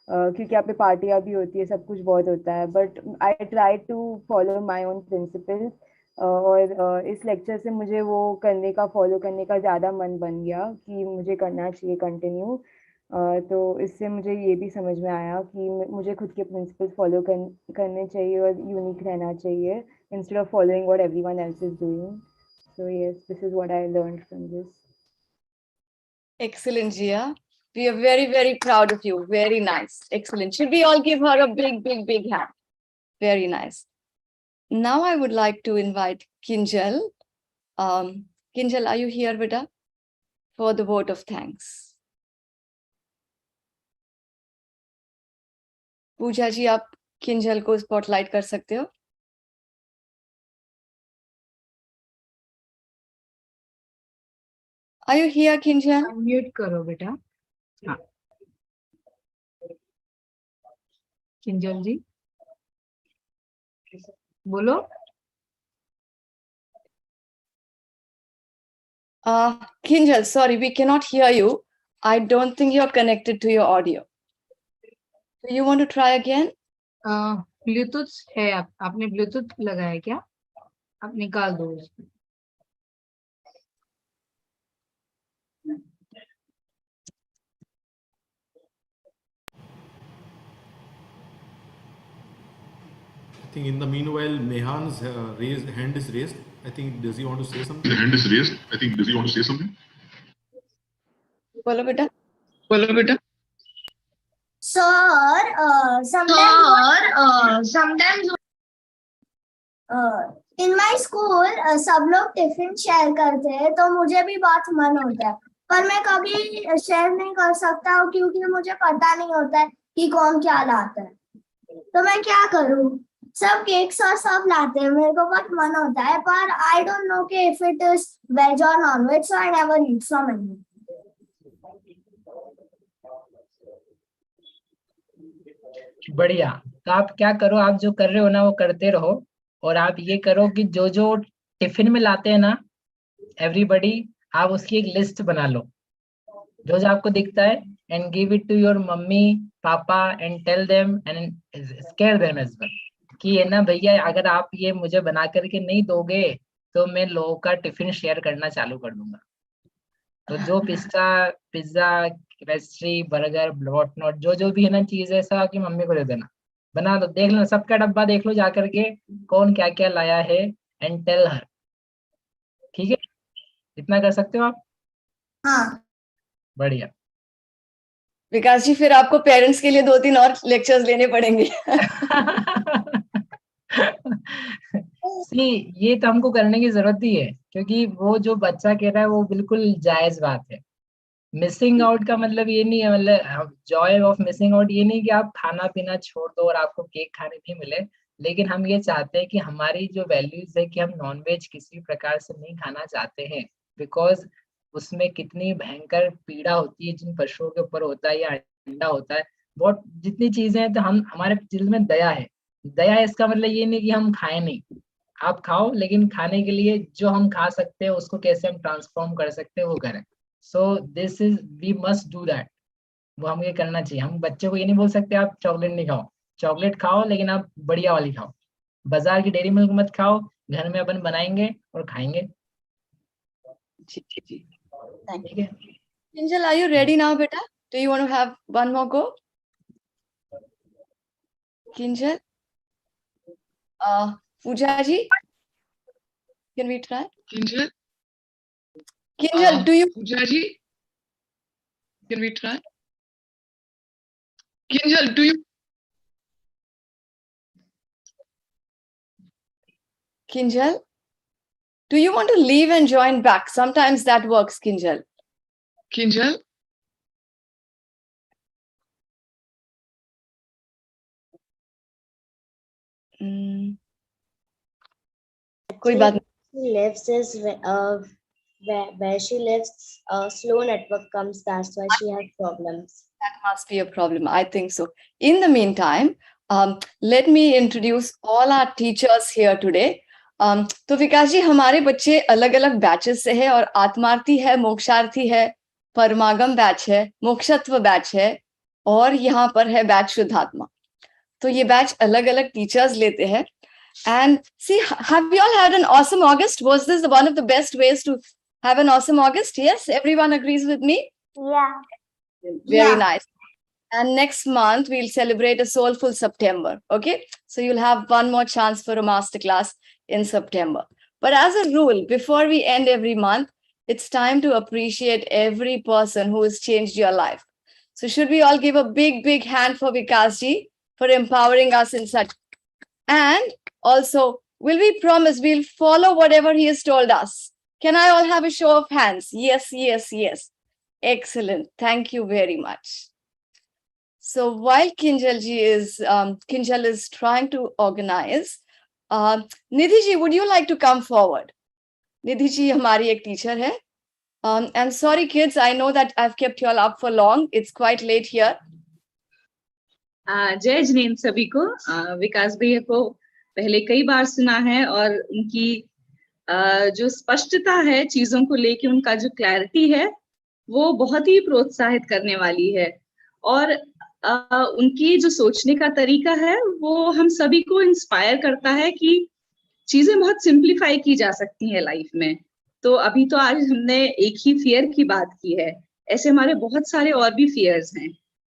क्योंकि यहाँ पे पार्टियाँ भी होती है, सब कुछ बहुत होता है। But I try to follow my own principles, और इस लेक्चर से मुझे वो फॉलो करने का ज़्यादा मन बन गया कि मुझे करना चाहिए कंटिन्यू। तो इससे मुझे ये भी समझ में आया कि मुझे खुद के प्रिंसिपल्स फॉलो करने चाहिए और यूनिक रहना चाहिए, instead of following what everyone else is doing. So yes, this is what I learned from this. Excellent, Jia. We are very, very proud of you. Very nice. Excellent. Should we all give her a big, big, big hand? Very nice. Now I would like to invite Kinjal. Kinjal, are you here, beta? For the vote of thanks. पूजा जी, आप किंजल को spotlight कर सकते हो? Are you here, Kinjal? Mute करो बेटा। हाँ, किंजल जी बोलो। Kinjal, sorry, we cannot hear you. I don't think you're connected to your audio. Do you want to try again? Bluetooth है, आपने ब्लूटूथ लगाया क्या? आप निकाल दो उसको। I think in the meanwhile, Mehan's hand is raised. I think, does he want to say something? The hand is raised. I think, does he want to say something? बोलो बेटा. Sir, sometimes in my school सब लोग tiffin share करते हैं, तो मुझे भी बहुत मन होता है, पर मैं कभी शेयर नहीं कर सकता हूँ क्योंकि मुझे पता नहीं होता है कि कौन क्या लाता है. तो मैं क्या करूँ? सब केक्स और सब लाते हैं, मेरे को बहुत मन होता है, पर आई डोंट नो कि इफ इट इज वेज और non veg, so I never eat from any. बढ़िया. तो आप क्या करो, आप जो कर रहे हो ना वो करते रहो, और आप ये करो कि जो जो टिफिन में लाते हैं ना एवरीबडी, आप उसकी एक लिस्ट बना लो जो जो आपको दिखता है, and give it to your mummy papa and tell them and scare them as well कि ये ना भैया, अगर आप ये मुझे बना करके नहीं दोगे तो मैं लोगों का टिफिन शेयर करना चालू कर दूंगा. तो जो pizza pastry burger what not जो भी है ना चीज है, सब आपकी मम्मी को दे देना, बना दो, देख लो सबका डब्बा देख लो जाकर के कौन क्या क्या लाया है, एंड टेल हर. ठीक है, इतना कर सकते हो आप? हाँ. बढ़िया. विकास जी, फिर आपको पेरेंट्स के लिए 2-3 और लेक्चर्स लेने पड़ेंगे. सी, ये तो हमको करने की जरूरत ही है, क्योंकि वो जो बच्चा कह रहा है वो बिल्कुल जायज बात है. मिसिंग आउट का मतलब ये नहीं है, मतलब जॉय ऑफ मिसिंग आउट ये नहीं कि आप खाना पीना छोड़ दो और आपको केक खाने नहीं मिले, लेकिन हम ये चाहते हैं कि हमारी जो वैल्यूज है कि हम नॉनवेज किसी प्रकार से नहीं खाना चाहते हैं, बिकॉज उसमें कितनी भयंकर पीड़ा होती है जिन पशुओं के ऊपर होता है या अंडा होता है, बहुत जितनी चीजें हैं. तो हम हमारे दिल में दया है. दया इसका मतलब ये नहीं कि हम खाएं नहीं, आप खाओ, लेकिन खाने के लिए जो हम खा सकते हैं उसको कैसे हम ट्रांसफॉर्म कर सकते हैं वो करें. So this is, we must do that. वो हमें ये करना चाहिए. हम बच्चे को ये नहीं बोल सकते आप चॉकलेट नहीं खाओ. चॉकलेट खाओ, लेकिन आप बढ़िया वाली खाओ. बाजार की डेयरी मिल्क मत खाओ, घर में अपन बनाएंगे और खाएंगे. जी. Thank ठीक you. है. Kinjal, are you ready now, beta? Do you want to have one more go? Kinjal? Pooja ji? Can we try? Kinjal, Kinjal, do you? Pooja ji, can we try? Kinjal, do you? Kinjal? Do you want to leave and join back? Sometimes that works, Kinjal. Kinjal, कोई बात नहीं. She lives is where she lives, slow network comes. That's why she has problems. That must be a problem. I think so. In the meantime, let me introduce all our teachers here today. तो विकास जी, हमारे बच्चे अलग अलग batches से हैं, और आत्मार्थी है, मोक्षार्थी है, परमागम बैच है, मोक्षत्व बैच है, और यहाँ पर है बैच शुद्धात्मा. तो ये बैच अलग अलग टीचर्स लेते हैं. And see, have you all had an awesome August? Was this one of the best ways to have an awesome August? Yes, everyone agrees with me? Yeah. Very Yeah. nice. And next month, we'll celebrate a soulful September. Okay. So you'll have one more chance for a masterclass in September. But as a rule, before we end every month, it's time to appreciate every person who has changed your life. So should we all give a big, big hand for Vikas ji for empowering us in such. And also, will we promise we'll follow whatever he has told us? Can I all have a show of hands? Yes, yes, yes. Excellent. Thank you very much. So while Kinjal is trying to organize, Nidhi ji, would you like to come forward? Nidhi ji हमारी एक teacher है. And sorry kids, I know that I've kept you all up for long. It's quite late here. जय जिनेंद्र सभी को. विकास भैया को पहले कई बार सुना है, और उनकी जो स्पष्टता है चीजों को लेके, उनका जो क्लैरिटी है वो बहुत ही प्रोत्साहित करने वाली है, और उनकी जो सोचने का तरीका है वो हम सभी को इंस्पायर करता है कि चीजें बहुत सिंप्लीफाई की जा सकती हैं लाइफ में। तो अभी तो आज हमने एक ही फियर की बात की है, ऐसे हमारे बहुत सारे और भी फियर्स हैं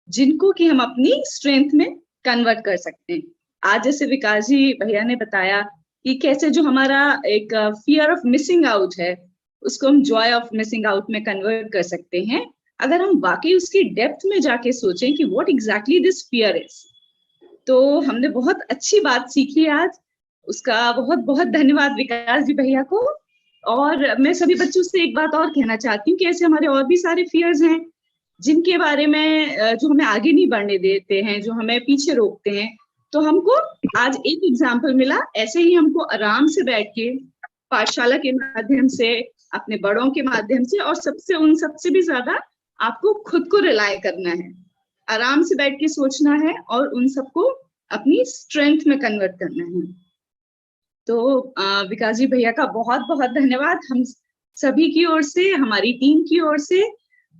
जिनको कि हम अपनी स्ट्रेंथ में कन्वर्ट कर सकते हैं। आज जैसे विकास जी भैया ने बताया कि कैसे जो हमारा एक फियर ऑफ मिसिंग आउट है उसको हम जॉय ऑफ मिसिंग आउट में कन्वर्ट कर सकते हैं, अगर हम वाकई उसकी डेप्थ में जाके सोचें कि what exactly this fear is. तो हमने बहुत अच्छी बात सीखी आज, उसका बहुत बहुत धन्यवाद विकास जी भैया को। और मैं सभी बच्चों से एक बात और कहना चाहती हूँ कि ऐसे हमारे और भी सारे फियर्स हैं जिनके बारे में जो हमें आगे नहीं बढ़ने देते हैं, जो हमें पीछे रोकते हैं। तो हमको आज एक एग्जाम्पल मिला, ऐसे ही हमको आराम से बैठ के पाठशाला के माध्यम से, अपने बड़ों के माध्यम से, और उन सबसे भी ज्यादा आपको खुद को रिलाय करना है, आराम से बैठ के सोचना है और उन सबको अपनी स्ट्रेंथ में कन्वर्ट करना है। तो विकास जी भैया का बहुत बहुत धन्यवाद हम सभी की ओर से, हमारी टीम की ओर से।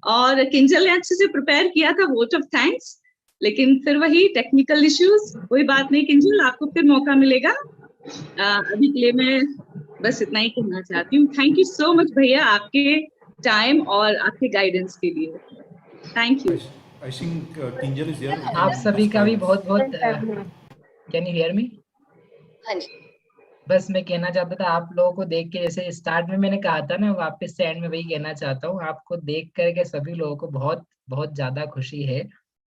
और किंजल ने अच्छे से प्रिपेयर किया था वोट ऑफ थैंक्स, लेकिन फिर वही टेक्निकल इश्यूज, कोई बात नहीं किंजल, आपको फिर मौका मिलेगा। अभी के लिए मैं बस इतना ही कहना चाहती हूँ। थैंक यू सो मच भैया आपके टाइम और आपके गाइडेंस के लिए, thank you. I think Kinjal is here. आप सभी का भी बहुत बहुत कैन यू हियर मी? हाँ जी। बस मैं कहना चाहता था आप लोगों को देख के, जैसे स्टार्ट में मैंने कहा था ना, वापस से एंड में वही कहना चाहता हूँ, आपको देख करके सभी लोगों को बहुत बहुत ज्यादा खुशी है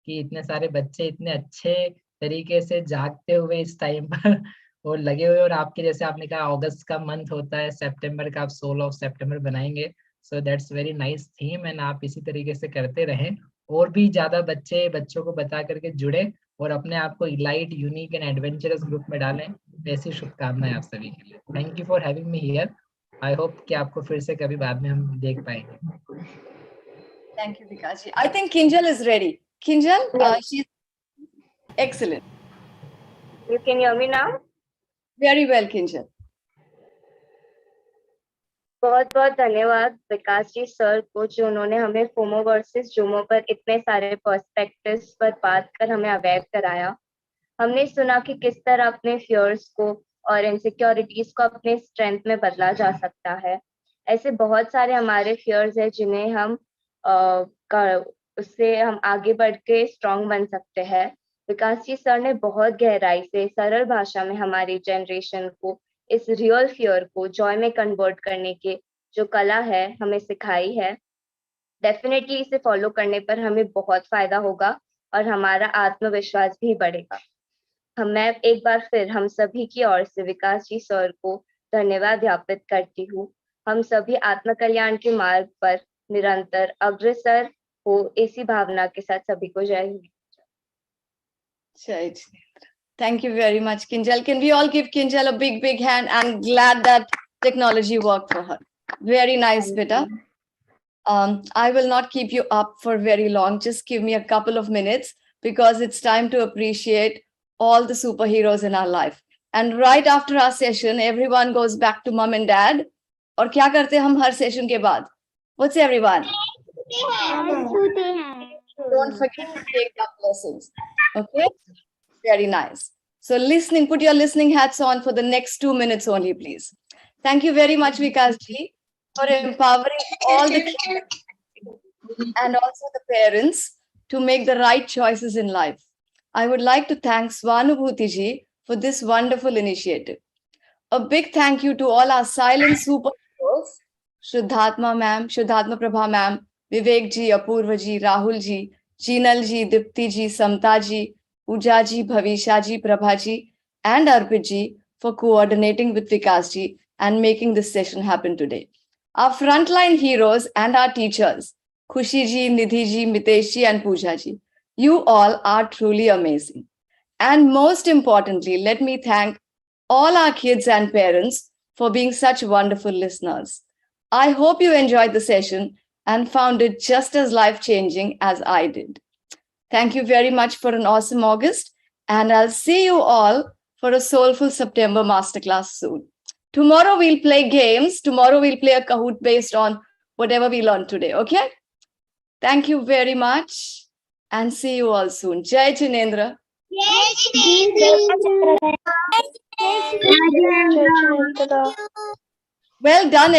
कि इतने सारे बच्चे इतने अच्छे तरीके से जागते हुए इस टाइम पर और लगे हुए। और आपके जैसे आपने कहा अगस्त का मंथ होता है, सितंबर का आप 16 ऑफ सितंबर बनाएंगे, so that's very nice theme, and आप इसी तरीके से करते रहें और भी ज्यादा बच्चों को बता करके जुड़े और अपने आप को elite, unique and adventurous group में डालें। ऐसी शुभकामनाएं आप सभी के लिए। Thank you for having me here. I hope कि आपको फिर से कभी बाद में हम देख पाएंगे। Thank you, Vikash ji. I think Kinjal is ready. Kinjal, she's excellent. You can hear me now? Very well, Kinjal. बहुत बहुत धन्यवाद विकास जी सर को, जो उन्होंने हमें फोमो वर्सेस जूमो पर इतने सारे पर्सपेक्टिव्स पर बात कर हमें अवेयर कराया। हमने सुना कि किस तरह अपने फियर्स को और इनसिक्योरिटीज को अपने स्ट्रेंथ में बदला जा सकता है। ऐसे बहुत सारे हमारे फियर्स हैं जिन्हें हम उससे हम आगे बढ़ के स्ट्रॉन्ग बन सकते हैं। विकास जी सर ने बहुत गहराई से सरल भाषा में हमारी जनरेशन को इस रियल फियर को जॉय में कन्वर्ट करने के जो कला है हमें सिखाई है। डेफिनेटली इसे फॉलो करने पर हमें बहुत फायदा होगा और हमारा आत्मविश्वास भी बढ़ेगा। मैं एक बार फिर हम सभी की ओर से विकास जी सर को धन्यवाद ज्ञापित करती हूँ। हम सभी आत्म कल्याण के मार्ग पर निरंतर अग्रसर हो, इसी भावना के साथ सभी को जय Hind. Jai Jinendra. Thank you very much, Kinjal. Can we all give Kinjal a big, big hand? I'm glad that technology worked for her. Very nice, beta. I will not keep you up for very long. Just give me a couple of minutes because it's time to appreciate all the superheroes in our life. And right after our session, everyone goes back to mom and dad. और क्या करते हैं हम हर session के बाद? What's everyone? Don't forget to take our blessings. Okay? Very nice. So listening, put your listening hats on for the next 2 minutes only, please. Thank you very much, Vikas ji, for empowering all the kids and also the parents to make the right choices in life. I would like to thank Swanubhuti ji for this wonderful initiative. A big thank you to all our silent superheroes, Shuddhatma ma'am, Shuddhatma Prabha ma'am, Vivek ji, Apurva ji, Rahul ji, Chinal ji, Dipti ji, Samta ji, Pooja ji, Bhavisha ji, Prabha ji, and Arpit ji for coordinating with Vikas ji and making this session happen today. Our frontline heroes and our teachers, Khushi ji, Nidhi ji, Mitesh ji, and Pooja ji, you all are truly amazing. And most importantly, let me thank all our kids and parents for being such wonderful listeners. I hope you enjoyed the session and found it just as life-changing as I did. Thank you very much for an awesome August, and I'll see you all for a soulful September masterclass soon. Tomorrow we'll play games. Tomorrow we'll play a Kahoot based on whatever we learned today, okay? Thank you very much and see you all soon. Jai Jinendra. Well done,